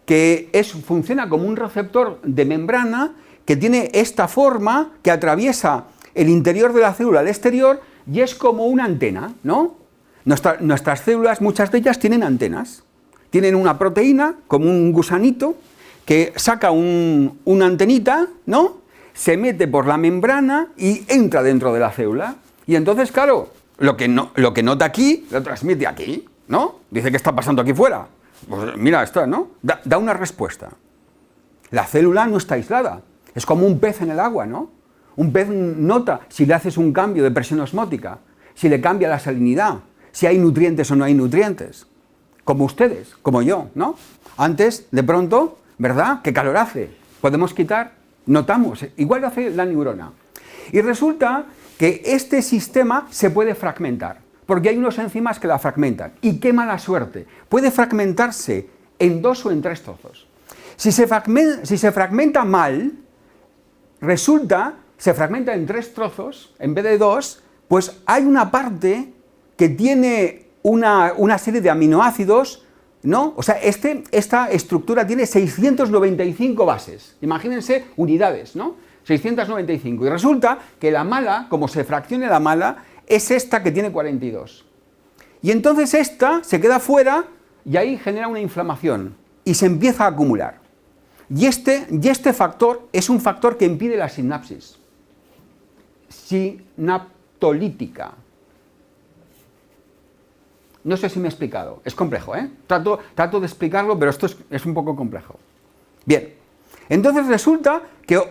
que funciona como un receptor de membrana que tiene esta forma que atraviesa el interior de la célula al exterior y es como una antena, ¿no? Nuestras células, muchas de ellas tienen antenas. Tienen una proteína, como un gusanito, que saca una antenita, ¿no? Se mete por la membrana y entra dentro de la célula. Y entonces, claro, lo que nota aquí, lo transmite aquí, ¿no? Dice, ¿qué está pasando aquí fuera? Pues mira, esto, ¿no? Da una respuesta. La célula no está aislada. Es como un pez en el agua, ¿no? Un pez nota si le haces un cambio de presión osmótica, si le cambia la salinidad, si hay nutrientes o no hay nutrientes. Como ustedes, como yo, ¿no? Antes, de pronto, ¿verdad? ¿Qué calor hace? Podemos quitar, notamos, igual lo hace la neurona. Y resulta que este sistema se puede fragmentar, porque hay unos enzimas que la fragmentan. Y qué mala suerte, puede fragmentarse en 2 o en 3 trozos. Si se fragmenta mal, se fragmenta en 3 trozos, en vez de 2, pues hay una parte que tiene una serie de aminoácidos, ¿no? O sea, esta estructura tiene 695 bases. Imagínense unidades, ¿no? 695. Y resulta que la mala, como se fracciona la mala, es esta que tiene 42. Y entonces esta se queda fuera y ahí genera una inflamación y se empieza a acumular. Y este factor es un factor que impide la sinapsis. histolítica. No sé si me he explicado. Es complejo, ¿eh? Trato de explicarlo, pero esto es un poco complejo. Bien. Entonces resulta que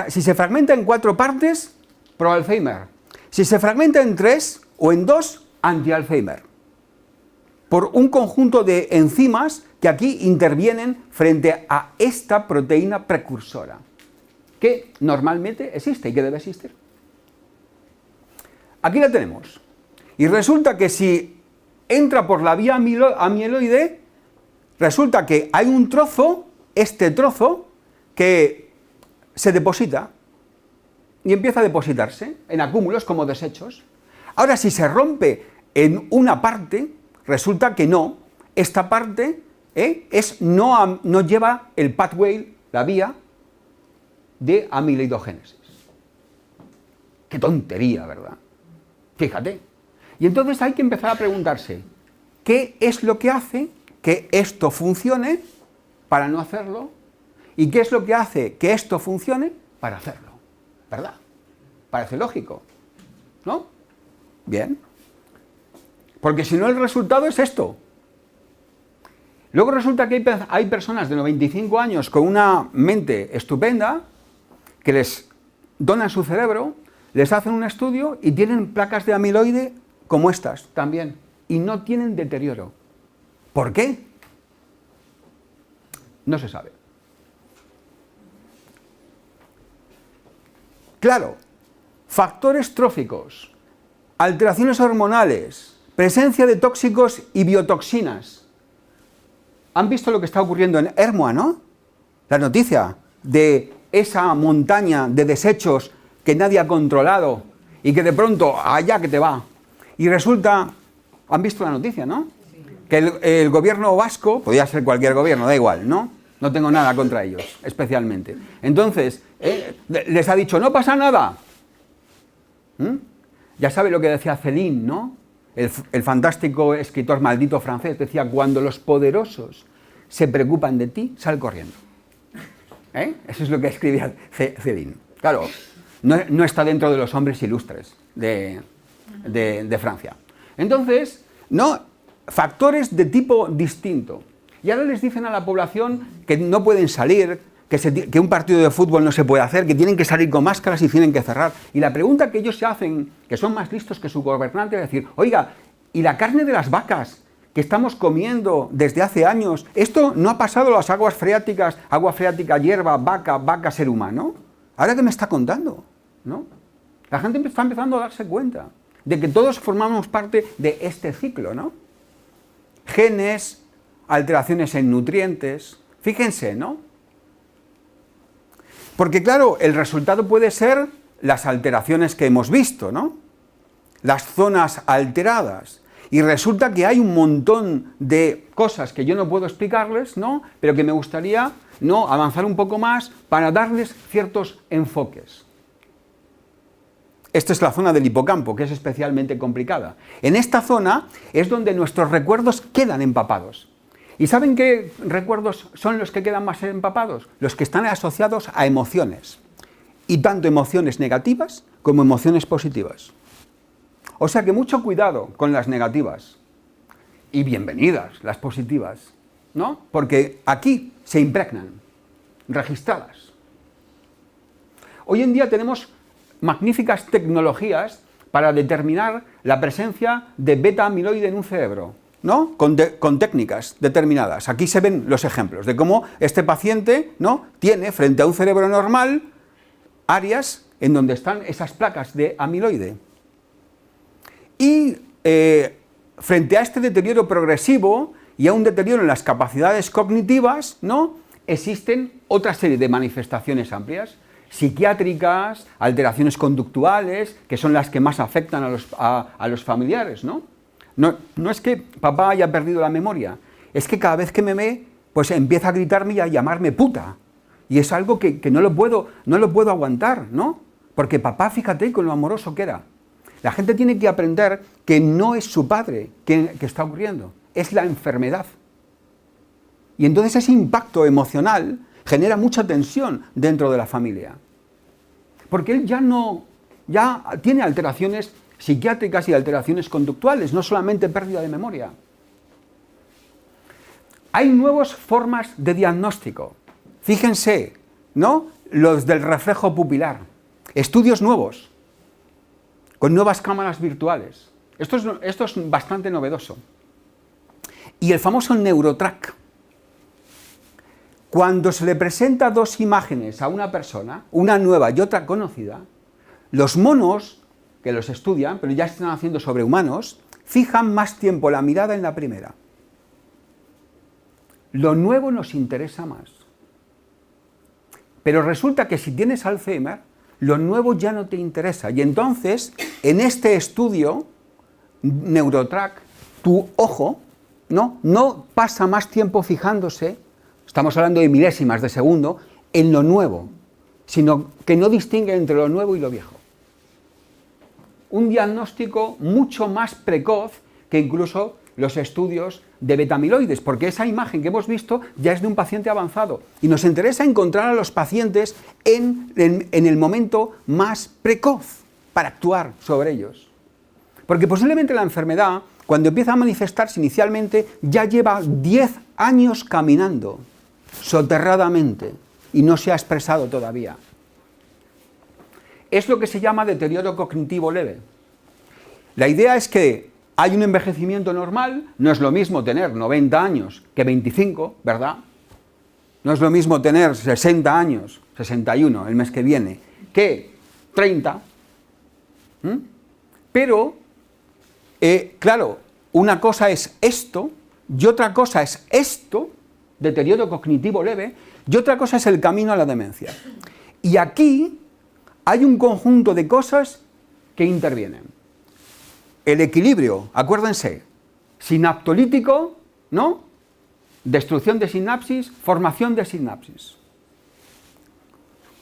si se fragmenta en 4 partes, pro-Alzheimer. Si se fragmenta en 3 o en 2, anti-Alzheimer. Por un conjunto de enzimas que aquí intervienen frente a esta proteína precursora, que normalmente existe y que debe existir. Aquí la tenemos. Y resulta que si entra por la vía amiloide, resulta que hay un trozo, este trozo, que se deposita y empieza a depositarse en acúmulos como desechos. Ahora, si se rompe en una parte, resulta que no, esta parte no lleva el pathway, la vía de amiloidogénesis. Qué tontería, ¿verdad? Fíjate. Y entonces hay que empezar a preguntarse, ¿qué es lo que hace que esto funcione para no hacerlo? ¿Y qué es lo que hace que esto funcione para hacerlo? ¿Verdad? Parece lógico, ¿no? Bien. Porque si no, el resultado es esto. Luego resulta que hay personas de 95 años con una mente estupenda que les donan su cerebro, les hacen un estudio y tienen placas de amiloide como estas también. Y no tienen deterioro. ¿Por qué? No se sabe. Claro, factores tróficos, alteraciones hormonales, presencia de tóxicos y biotoxinas. ¿Han visto lo que está ocurriendo en Hermoa, no? La noticia de esa montaña de desechos que nadie ha controlado y que de pronto allá que te va. Y resulta, ¿han visto la noticia, no? Que el gobierno vasco, podría ser cualquier gobierno, da igual, ¿no? No tengo nada contra ellos, especialmente. Entonces, les ha dicho, no pasa nada. Ya sabe lo que decía Céline, ¿no? El fantástico escritor maldito francés decía, cuando los poderosos se preocupan de ti, sal corriendo. Eso es lo que escribía Céline. Claro, no está dentro de los hombres ilustres de Francia. Entonces, no, factores de tipo distinto. Y ahora les dicen a la población que no pueden salir, que un partido de fútbol no se puede hacer, que tienen que salir con máscaras y tienen que cerrar. Y la pregunta que ellos se hacen, que son más listos que su gobernante, es decir, oiga, ¿y la carne de las vacas que estamos comiendo desde hace años, esto no ha pasado las aguas freáticas, agua freática, hierba, vaca, ser humano? ¿Ahora qué me está contando? ¿No? La gente está empezando a darse cuenta de que todos formamos parte de este ciclo, ¿no? Genes, alteraciones en nutrientes, fíjense, ¿no? Porque claro, el resultado puede ser las alteraciones que hemos visto, ¿no? Las zonas alteradas. Y resulta que hay un montón de cosas que yo no puedo explicarles, ¿no? Pero que me gustaría, ¿no?, avanzar un poco más para darles ciertos enfoques. Esta es la zona del hipocampo, que es especialmente complicada. En esta zona es donde nuestros recuerdos quedan empapados. ¿Y saben qué recuerdos son los que quedan más empapados? Los que están asociados a emociones. Y tanto emociones negativas como emociones positivas. O sea que mucho cuidado con las negativas. Y bienvenidas las positivas, ¿no? Porque aquí se impregnan, registradas. Hoy en día tenemos magníficas tecnologías para determinar la presencia de beta-amiloide en un cerebro, ¿no? Con técnicas determinadas. Aquí se ven los ejemplos de cómo este paciente, ¿no?, tiene frente a un cerebro normal áreas en donde están esas placas de amiloide. Y frente a este deterioro progresivo y a un deterioro en las capacidades cognitivas, ¿no?, existen otra serie de manifestaciones amplias, psiquiátricas, alteraciones conductuales, que son las que más afectan a los familiares, ¿no? No es que papá haya perdido la memoria, es que cada vez que me ve, pues empieza a gritarme y a llamarme puta. Y es algo que no lo puedo aguantar, ¿no? Porque papá, fíjate con lo amoroso que era. La gente tiene que aprender que no es su padre que está ocurriendo, es la enfermedad. Y entonces ese impacto emocional genera mucha tensión dentro de la familia. Porque él ya tiene alteraciones psiquiátricas y alteraciones conductuales, no solamente pérdida de memoria. Hay nuevas formas de diagnóstico. Fíjense, ¿no? Los del reflejo pupilar. Estudios nuevos, con nuevas cámaras virtuales. Esto es bastante novedoso. Y el famoso NeuroTrack. Cuando se le presenta dos imágenes a una persona, una nueva y otra conocida, los monos, que los estudian, pero ya están haciendo sobre humanos, fijan más tiempo la mirada en la primera. Lo nuevo nos interesa más. Pero resulta que si tienes Alzheimer, lo nuevo ya no te interesa. Y entonces, en este estudio, NeuroTrack, tu ojo no pasa más tiempo fijándose, estamos hablando de milésimas de segundo, en lo nuevo, sino que no distingue entre lo nuevo y lo viejo. Un diagnóstico mucho más precoz que incluso los estudios de betamiloides, porque esa imagen que hemos visto ya es de un paciente avanzado. Y nos interesa encontrar a los pacientes en el momento más precoz para actuar sobre ellos. Porque posiblemente la enfermedad, cuando empieza a manifestarse inicialmente, ya lleva 10 años caminando soterradamente y no se ha expresado todavía. Es lo que se llama deterioro cognitivo leve. La idea es que hay un envejecimiento normal, no es lo mismo tener 90 años que 25, ¿verdad? No es lo mismo tener 60 años, 61 el mes que viene, que 30. Pero, claro, una cosa es esto y otra cosa es esto, deterioro cognitivo leve, y otra cosa es el camino a la demencia. Y aquí hay un conjunto de cosas que intervienen. El equilibrio, acuérdense, sinaptolítico, ¿no? Destrucción de sinapsis, formación de sinapsis.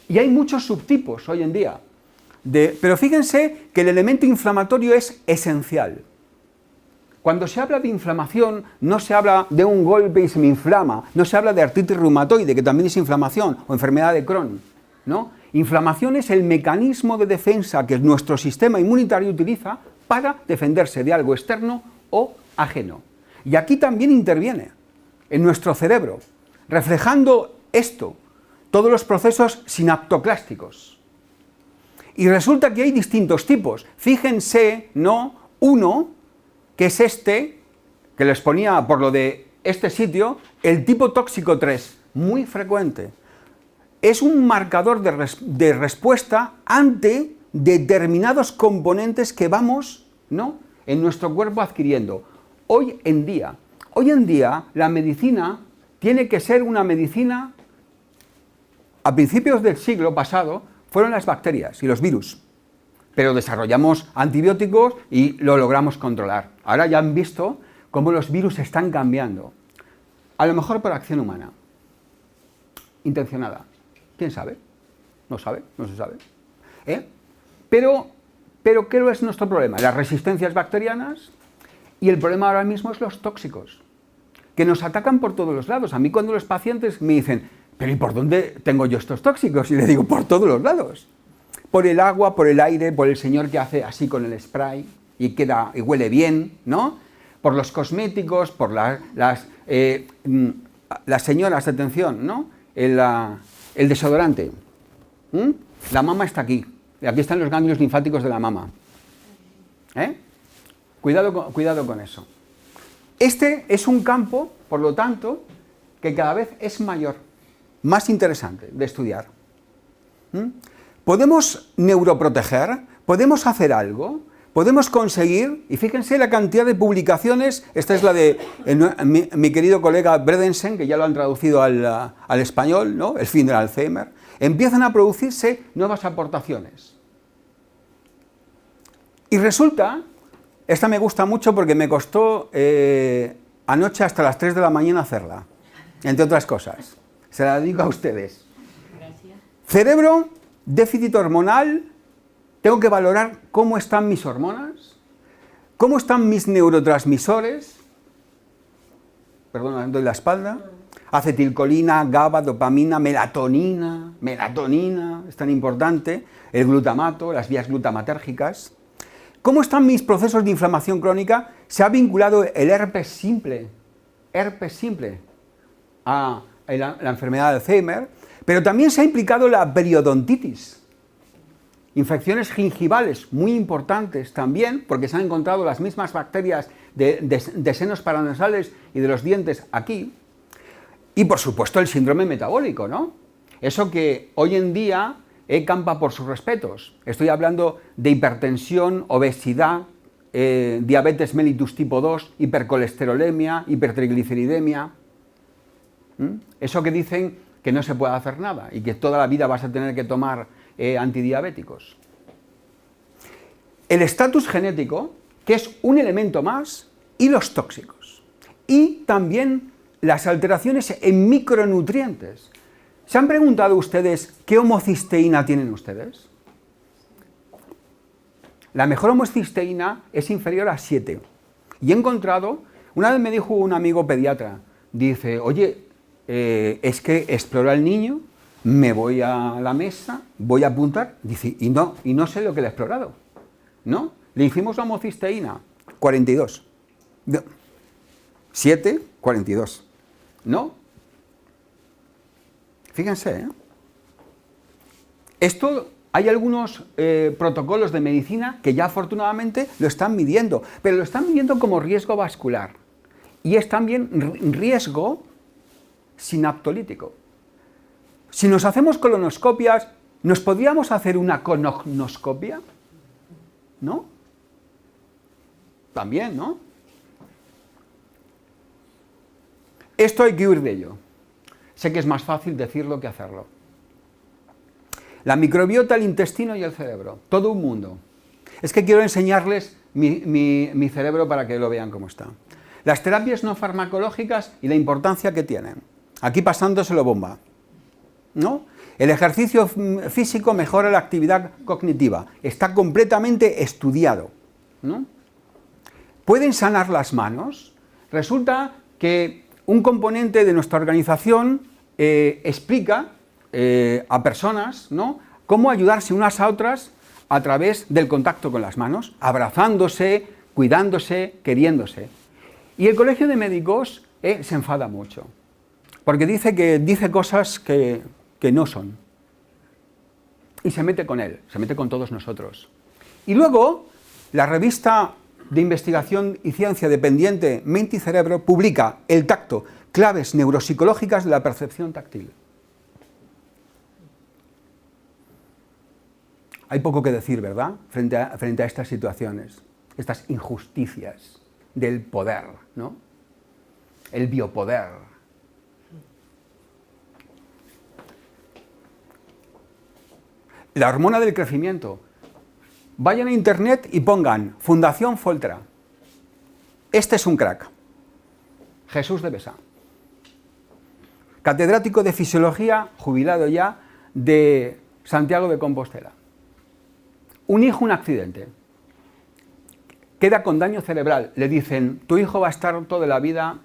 Y hay muchos subtipos hoy en día. Pero fíjense que el elemento inflamatorio es esencial. Cuando se habla de inflamación, no se habla de un golpe y se me inflama, no se habla de artritis reumatoide, que también es inflamación, o enfermedad de Crohn, ¿no? Inflamación es el mecanismo de defensa que nuestro sistema inmunitario utiliza para defenderse de algo externo o ajeno. Y aquí también interviene, en nuestro cerebro, reflejando esto, todos los procesos sinaptoclásticos. Y resulta que hay distintos tipos. Fíjense, ¿no? Uno, que es este, que les ponía por lo de este sitio, el tipo tóxico 3, muy frecuente. Es un marcador de respuesta ante determinados componentes que vamos, ¿no?, en nuestro cuerpo adquiriendo. Hoy en día, la medicina tiene que ser una medicina. A principios del siglo pasado fueron las bacterias y los virus, pero desarrollamos antibióticos y lo logramos controlar. Ahora ya han visto cómo los virus están cambiando, a lo mejor por acción humana, intencionada. ¿Quién sabe? No se sabe. Pero ¿qué es nuestro problema? Las resistencias bacterianas, y el problema ahora mismo es los tóxicos, que nos atacan por todos los lados. A mí cuando los pacientes me dicen, ¿pero y por dónde tengo yo estos tóxicos? Y le digo, por todos los lados. Por el agua, por el aire, por el señor que hace así con el spray y huele bien, ¿no? Por los cosméticos, por las señoras, atención, ¿no? El desodorante. La mama está aquí. Y aquí están los ganglios linfáticos de la mama. Cuidado con eso. Este es un campo, por lo tanto, que cada vez es mayor, más interesante de estudiar. ¿Podemos neuroproteger? ¿Podemos hacer algo? ¿Podemos conseguir? Y fíjense la cantidad de publicaciones. Esta es la de mi querido colega Bredensen, que ya lo han traducido al español, ¿no? El fin del Alzheimer. Empiezan a producirse nuevas aportaciones. Y resulta, esta me gusta mucho porque me costó anoche hasta las 3 de la mañana hacerla, entre otras cosas. Se la dedico a ustedes. Gracias. Cerebro, déficit hormonal, tengo que valorar cómo están mis hormonas, cómo están mis neurotransmisores, perdón, doy la espalda, acetilcolina, GABA, dopamina, melatonina, es tan importante, el glutamato, las vías glutamatérgicas. ¿Cómo están mis procesos de inflamación crónica? Se ha vinculado el herpes simple a la enfermedad de Alzheimer, pero también se ha implicado la periodontitis. Infecciones gingivales muy importantes también, porque se han encontrado las mismas bacterias de senos paranasales y de los dientes aquí. Y por supuesto el síndrome metabólico, ¿no? Eso que hoy en día campa por sus respetos. Estoy hablando de hipertensión, obesidad, diabetes mellitus tipo 2, hipercolesterolemia, hipertrigliceridemia. Eso que dicen que no se puede hacer nada y que toda la vida vas a tener que tomar antidiabéticos. El estatus genético, que es un elemento más, y los tóxicos. Y también las alteraciones en micronutrientes. ¿Se han preguntado ustedes qué homocisteína tienen ustedes? La mejor homocisteína es inferior a 7. Y he encontrado, una vez me dijo un amigo pediatra, dice, oye, es que explora al niño, me voy a la mesa, voy a apuntar, dice, y no sé lo que le he explorado, ¿no? Le hicimos la homocisteína, 42. 7, 42. ¿No? Fíjense, ¿eh? Esto, hay algunos protocolos de medicina que ya afortunadamente lo están midiendo, pero lo están midiendo como riesgo vascular. Y es también riesgo sinaptolítico. Si nos hacemos colonoscopias, ¿nos podríamos hacer una cognoscopia? ¿No? También, ¿no? Esto hay que huir de ello. Sé que es más fácil decirlo que hacerlo. La microbiota, el intestino y el cerebro. Todo un mundo. Es que quiero enseñarles mi cerebro para que lo vean cómo está. Las terapias no farmacológicas y la importancia que tienen. Aquí pasándoselo bomba, ¿no? El ejercicio físico mejora la actividad cognitiva. Está completamente estudiado, ¿no? ¿Pueden sanar las manos? Resulta que un componente de nuestra organización explica a personas, ¿no?, cómo ayudarse unas a otras a través del contacto con las manos, abrazándose, cuidándose, queriéndose. Y el Colegio de Médicos se enfada mucho, porque dice cosas que no son. Y se mete con él, se mete con todos nosotros. Y luego, la revista de investigación y ciencia dependiente Mente y Cerebro publica El tacto, claves neuropsicológicas de la percepción táctil. Hay poco que decir, ¿verdad?, frente a estas situaciones, estas injusticias del poder, ¿no? El biopoder. La hormona del crecimiento. Vayan a internet y pongan Fundación Foltra. Este es un crack. Jesús de Besa. Catedrático de Fisiología, jubilado ya, de Santiago de Compostela. Un hijo, un accidente. Queda con daño cerebral. Le dicen, tu hijo va a estar toda la vida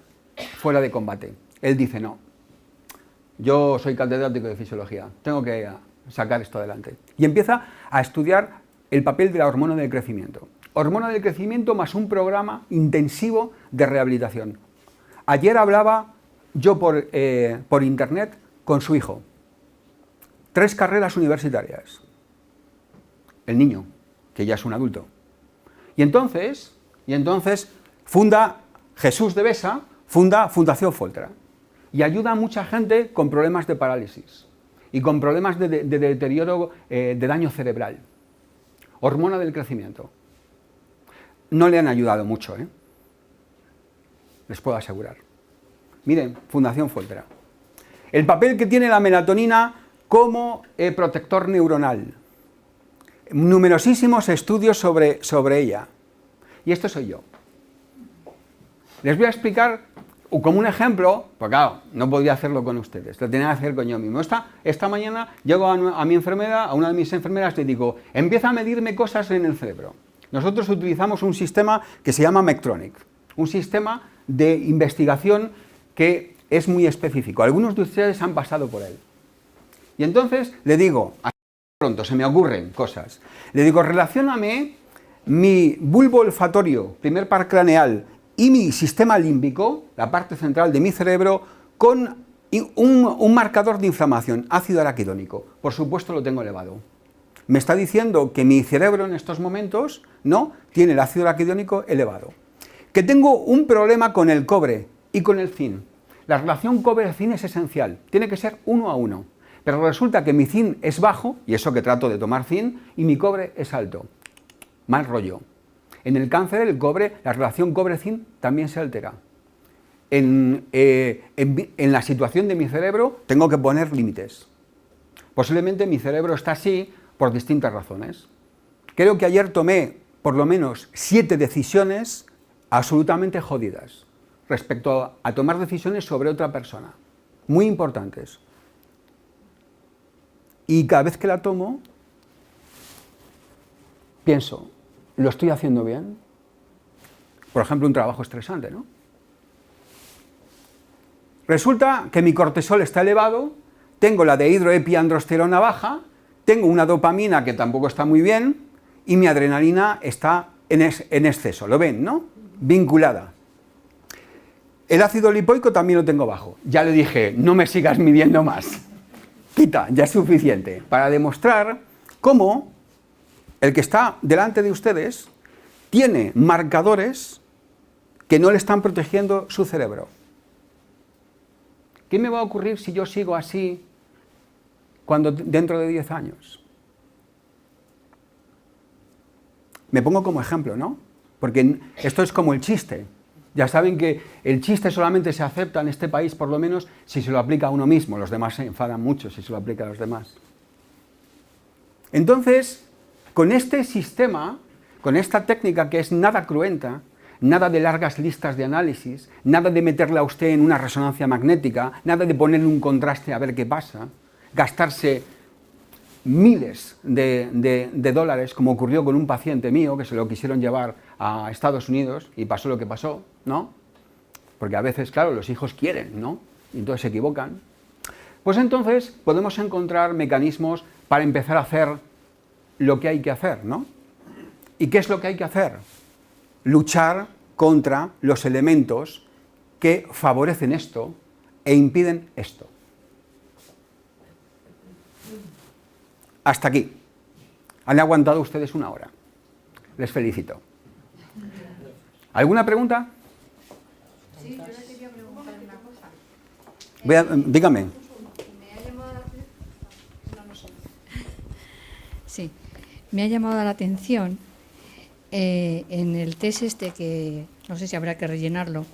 fuera de combate. Él dice, no. Yo soy catedrático de Fisiología. Tengo que sacar esto adelante. Y empieza a estudiar el papel de la hormona del crecimiento. Hormona del crecimiento más un programa intensivo de rehabilitación. Ayer hablaba yo por internet con su hijo. 3 carreras universitarias. El niño, que ya es un adulto. Y entonces funda Jesús de Besa, funda Fundación Foltra. Y ayuda a mucha gente con problemas de parálisis y con problemas de deterioro, de daño cerebral. Hormona del crecimiento. No le han ayudado mucho, ¿eh? Les puedo asegurar. Miren, Fundación Foltra. El papel que tiene la melatonina como protector neuronal. Numerosísimos estudios sobre ella. Y esto soy yo. Les voy a explicar como un ejemplo, pues claro, no podía hacerlo con ustedes, lo tenía que hacer con yo mismo. Esta mañana llego a mi enfermera, a una de mis enfermeras, le digo, empieza a medirme cosas en el cerebro. Nosotros utilizamos un sistema que se llama Medtronic, un sistema de investigación que es muy específico. Algunos de ustedes han pasado por él. Y entonces le digo, pronto se me ocurren cosas, le digo, relacióname mi bulbo olfatorio, primer par craneal, y mi sistema límbico, la parte central de mi cerebro, con un marcador de inflamación, ácido araquidónico. Por supuesto lo tengo elevado. Me está diciendo que mi cerebro en estos momentos no tiene el ácido araquidónico elevado. Que tengo un problema con el cobre y con el zinc. La relación cobre-zinc es esencial, tiene que ser 1 a 1. Pero resulta que mi zinc es bajo, y eso que trato de tomar zinc, y mi cobre es alto. Mal rollo. En el cáncer, el cobre, la relación cobre-zinc también se altera. En la situación de mi cerebro tengo que poner límites. Posiblemente mi cerebro está así por distintas razones. Creo que ayer tomé por lo menos 7 decisiones absolutamente jodidas respecto a tomar decisiones sobre otra persona, muy importantes. Y cada vez que la tomo, pienso, ¿lo estoy haciendo bien? Por ejemplo, un trabajo estresante, ¿no? Resulta que mi cortisol está elevado, tengo la dehidroepiandrosterona baja, tengo una dopamina que tampoco está muy bien y mi adrenalina está en exceso, ¿lo ven, no? Vinculada. El ácido lipoico también lo tengo bajo. Ya le dije, no me sigas midiendo más. Quita, ya es suficiente. Para demostrar cómo el que está delante de ustedes tiene marcadores que no le están protegiendo su cerebro. ¿Qué me va a ocurrir si yo sigo así dentro de 10 años? Me pongo como ejemplo, ¿no? Porque esto es como el chiste. Ya saben que el chiste solamente se acepta en este país, por lo menos, si se lo aplica a uno mismo. Los demás se enfadan mucho si se lo aplica a los demás. Entonces, con este sistema, con esta técnica que es nada cruenta, nada de largas listas de análisis, nada de meterle a usted en una resonancia magnética, nada de ponerle un contraste a ver qué pasa, gastarse miles de dólares, como ocurrió con un paciente mío, que se lo quisieron llevar a Estados Unidos y pasó lo que pasó, ¿no? Porque a veces, claro, los hijos quieren, ¿no? Y entonces se equivocan. Pues entonces podemos encontrar mecanismos para empezar a hacer lo que hay que hacer, ¿no? ¿Y qué es lo que hay que hacer? Luchar contra los elementos que favorecen esto e impiden esto. Hasta aquí. Han aguantado ustedes 1 hora. Les felicito. ¿Alguna pregunta? Sí, yo le quería preguntar una cosa. Dígame. Sí, me ha llamado la atención en el test este que no sé si habrá que rellenarlo,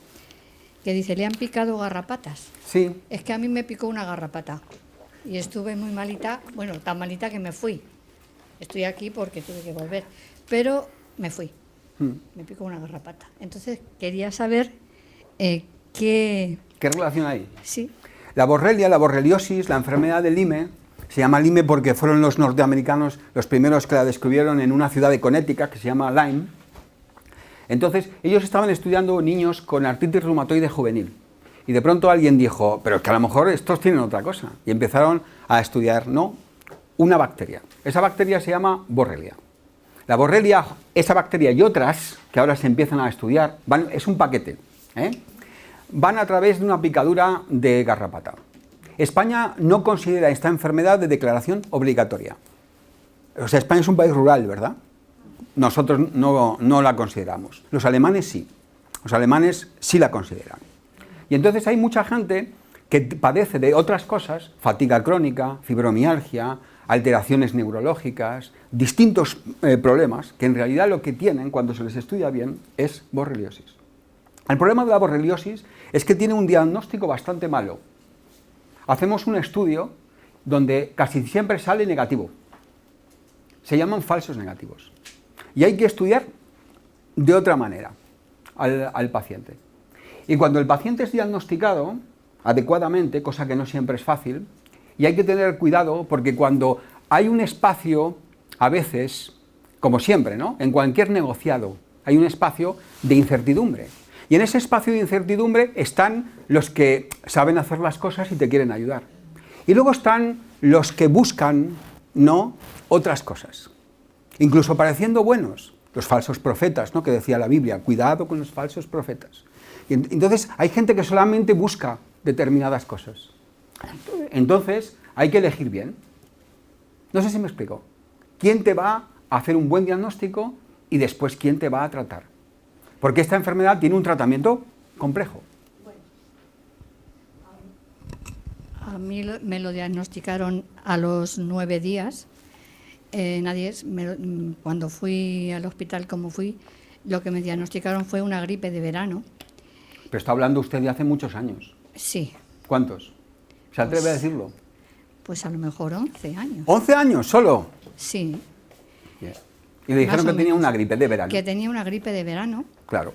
que dice, le han picado garrapatas. Sí. Es que a mí me picó una garrapata y estuve muy malita, bueno, tan malita que me fui. Estoy aquí porque tuve que volver, pero me fui. Me picó una garrapata. Entonces quería saber qué relación hay. Sí. La borrelia, la borreliosis, la enfermedad de Lyme, se llama Lyme porque fueron los norteamericanos los primeros que la descubrieron en una ciudad de Connecticut que se llama Lyme. Entonces, ellos estaban estudiando niños con artritis reumatoide juvenil. Y de pronto alguien dijo, pero es que a lo mejor estos tienen otra cosa. Y empezaron a estudiar, no, una bacteria. Esa bacteria se llama borrelia. La borrelia, esa bacteria y otras, que ahora se empiezan a estudiar, es un paquete, van a través de una picadura de garrapata. España no considera esta enfermedad de declaración obligatoria. O sea, España es un país rural, ¿verdad? Nosotros no la consideramos. Los alemanes sí. Los alemanes sí la consideran. Y entonces hay mucha gente que padece de otras cosas, fatiga crónica, fibromialgia, alteraciones neurológicas, distintos problemas, que en realidad lo que tienen, cuando se les estudia bien, es borreliosis. El problema de la borreliosis es que tiene un diagnóstico bastante malo. Hacemos un estudio donde casi siempre sale negativo. Se llaman falsos negativos. Y hay que estudiar de otra manera al paciente. Y cuando el paciente es diagnosticado adecuadamente, cosa que no siempre es fácil, y hay que tener cuidado porque cuando hay un espacio, a veces, como siempre, ¿no? En cualquier negociado, hay un espacio de incertidumbre. Y en ese espacio de incertidumbre están los que saben hacer las cosas y te quieren ayudar. Y luego están los que buscan, ¿no?, otras cosas. Incluso pareciendo buenos. los falsos profetas, ¿no? Que decía la Biblia, cuidado con los falsos profetas. Y entonces hay gente que solamente busca determinadas cosas. Entonces hay que elegir bien. No sé si me explico. ¿Quién te va a hacer un buen diagnóstico y después quién te va a tratar? Porque esta enfermedad tiene un tratamiento complejo. A mí me lo diagnosticaron a los 9 días. Cuando fui al hospital, como fui, lo que me diagnosticaron fue una gripe de verano. Pero está hablando usted de hace muchos años. Sí. ¿Cuántos? ¿Se atreve a decirlo? Pues a lo mejor 11 años. ¿11 años solo? Sí. Yeah. Y le dijeron que tenía una gripe de verano. Que tenía una gripe de verano. Claro.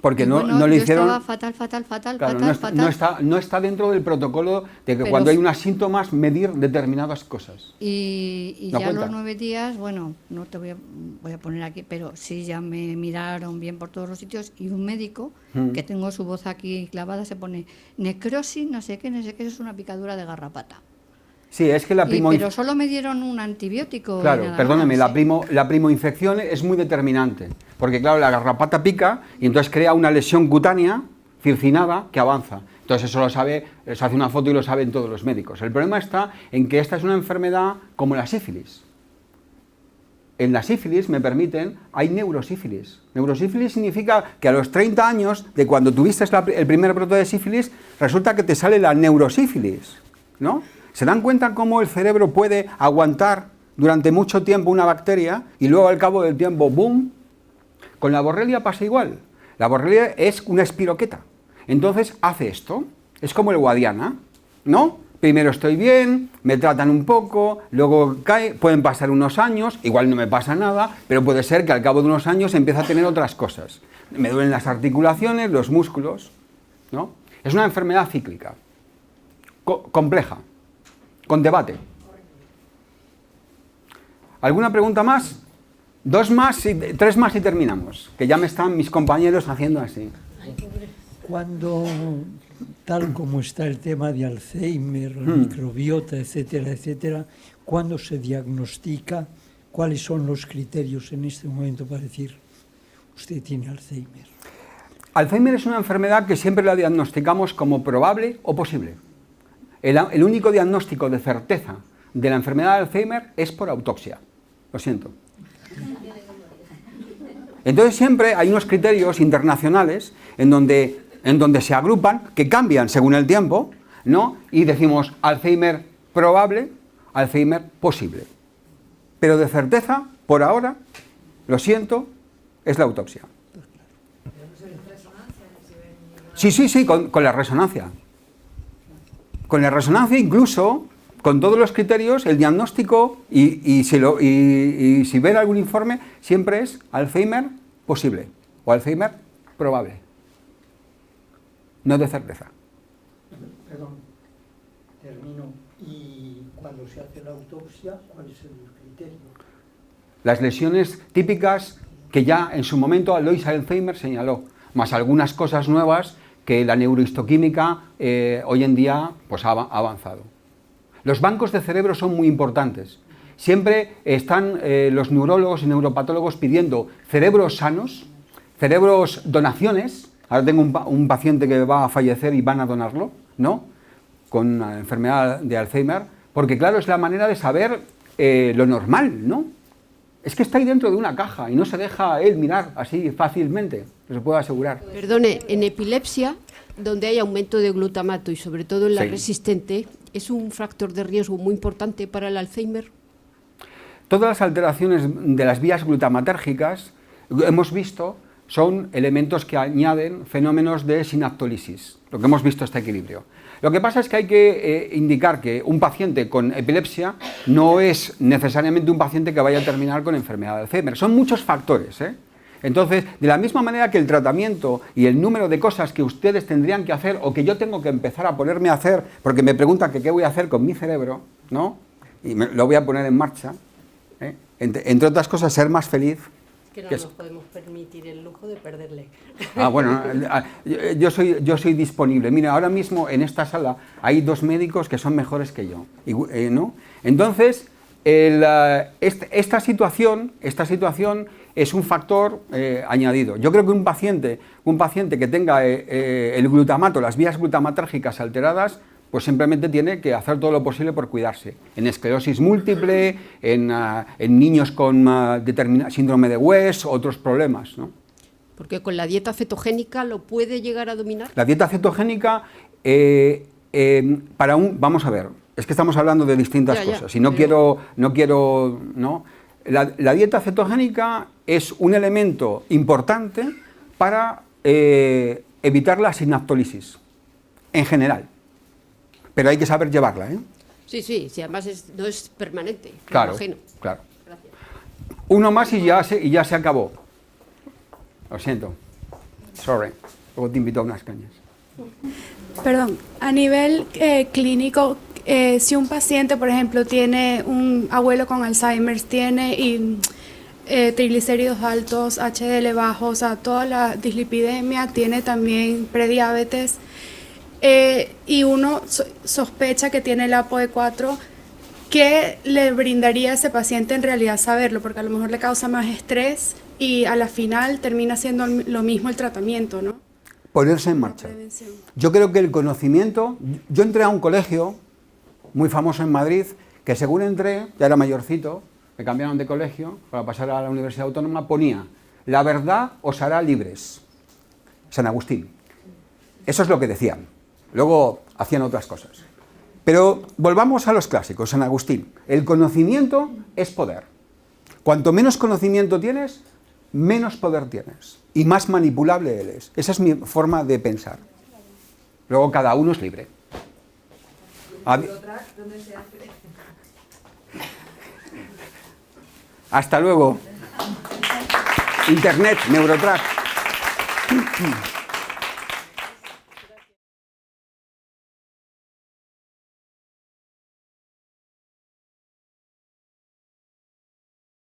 Porque no le hicieron... Yo estaba fatal, claro, fatal. No está dentro del protocolo de que Pero cuando hay unos síntomas medir determinadas cosas. Y ¿No ya cuenta? a los 9 días, bueno, no te voy a poner aquí, pero sí ya me miraron bien por todos los sitios y un médico, que tengo su voz aquí clavada, se pone necrosis, no sé qué, eso es una picadura de garrapata. Sí, es que Pero solo me dieron un antibiótico. Claro, y nada perdóneme, más, la primoinfección es muy determinante, porque claro, la garrapata pica y entonces crea una lesión cutánea circinada que avanza. Entonces eso lo sabe, se hace una foto y lo saben todos los médicos. El problema está en que esta es una enfermedad como la sífilis. En la sífilis, me permiten, hay neurosífilis. Neurosífilis significa que a los 30 años de cuando tuviste el primer brote de sífilis, resulta que te sale la neurosífilis, ¿no? ¿Se dan cuenta cómo el cerebro puede aguantar durante mucho tiempo una bacteria y luego al cabo del tiempo, ¡boom! Con la borrelia pasa igual. La borrelia es una espiroqueta. Entonces hace esto. Es como el Guadiana, ¿no? Primero estoy bien, me tratan un poco, luego cae, pueden pasar unos años, igual no me pasa nada, pero puede ser que al cabo de unos años empiece a tener otras cosas. Me duelen las articulaciones, los músculos, ¿no? Es una enfermedad cíclica, compleja. Con debate. ¿Alguna pregunta más? 2 más, 3 más y terminamos. Que ya me están mis compañeros haciendo así. Cuando, tal como está el tema de Alzheimer, microbiota, etcétera, etcétera, ¿cuándo se diagnostica? ¿Cuáles son los criterios en este momento para decir usted tiene Alzheimer? Alzheimer es una enfermedad que siempre la diagnosticamos como probable o posible. El único diagnóstico de certeza de la enfermedad de Alzheimer es por autopsia. Lo siento. Entonces siempre hay unos criterios internacionales en donde se agrupan, que cambian según el tiempo, ¿no? Y decimos Alzheimer probable, Alzheimer posible. Pero de certeza, por ahora, lo siento, es la autopsia. Sí, con la resonancia. Con la resonancia, incluso, con todos los criterios, el diagnóstico y si ven algún informe, siempre es Alzheimer posible o Alzheimer probable. No de certeza. Perdón, termino. ¿Y cuando se hace la autopsia, cuál es el criterio? Las lesiones típicas que ya en su momento Alois Alzheimer señaló, más algunas cosas nuevas que la neurohistoquímica hoy en día pues, ha avanzado. Los bancos de cerebro son muy importantes. Siempre están los neurólogos y neuropatólogos pidiendo cerebros sanos, cerebros donaciones. Ahora tengo un paciente que va a fallecer y van a donarlo, ¿no? Con una enfermedad de Alzheimer, porque claro, es la manera de saber lo normal, ¿no? Es que está ahí dentro de una caja y no se deja él mirar así fácilmente, se puedo asegurar. Perdone, en epilepsia, donde hay aumento de glutamato y sobre todo en la resistente, ¿es un factor de riesgo muy importante para el Alzheimer? Todas las alteraciones de las vías glutamatérgicas, hemos visto, son elementos que añaden fenómenos de sinaptólisis, lo que hemos visto este equilibrio. Lo que pasa es que hay que indicar que un paciente con epilepsia no es necesariamente un paciente que vaya a terminar con enfermedad de Alzheimer. Son muchos factores, ¿eh? Entonces, de la misma manera que el tratamiento y el número de cosas que ustedes tendrían que hacer o que yo tengo que empezar a ponerme a hacer, porque me preguntan que qué voy a hacer con mi cerebro, ¿no? Y lo voy a poner en marcha, ¿eh? Entre otras cosas, ser más feliz. Que no nos podemos permitir el lujo de perderle. Ah, bueno, yo soy disponible. Mira, ahora mismo en esta sala hay 2 médicos que son mejores que yo, ¿no? Entonces, esta situación es un factor añadido. Yo creo que un paciente que tenga el glutamato, las vías glutamatérgicas alteradas, pues simplemente tiene que hacer todo lo posible por cuidarse. En esclerosis múltiple, en niños con síndrome de West, otros problemas, ¿no? Porque con la dieta cetogénica lo puede llegar a dominar. La dieta cetogénica, vamos a ver, es que estamos hablando de distintas cosas y no quiero, ¿no? La dieta cetogénica es un elemento importante para evitar la sinaptólisis, en general, pero hay que saber llevarla, ¿eh? Sí, además no es permanente. Claro, imagino. claro. Gracias. Uno más y ya se acabó. Lo siento. Sorry. Luego te invito a unas cañas. Perdón, a nivel clínico, si un paciente, por ejemplo, tiene un abuelo con Alzheimer, tiene triglicéridos altos, HDL bajos, o sea, toda la dislipidemia, tiene también prediabetes, y uno sospecha que tiene el ApoE4, ¿qué le brindaría a ese paciente en realidad saberlo? Porque a lo mejor le causa más estrés y a la final termina siendo lo mismo el tratamiento, ¿no? Ponerse en marcha. Yo creo que el conocimiento... Yo entré a un colegio muy famoso en Madrid, que según entré, ya era mayorcito, me cambiaron de colegio para pasar a la Universidad Autónoma, ponía: la verdad os hará libres. San Agustín. Eso es lo que decían. Luego hacían otras cosas. Pero volvamos a los clásicos, San Agustín. El conocimiento es poder. Cuanto menos conocimiento tienes, menos poder tienes y más manipulable eres. Esa es mi forma de pensar. Luego cada uno es libre. Hasta luego. Internet, Neurotrack.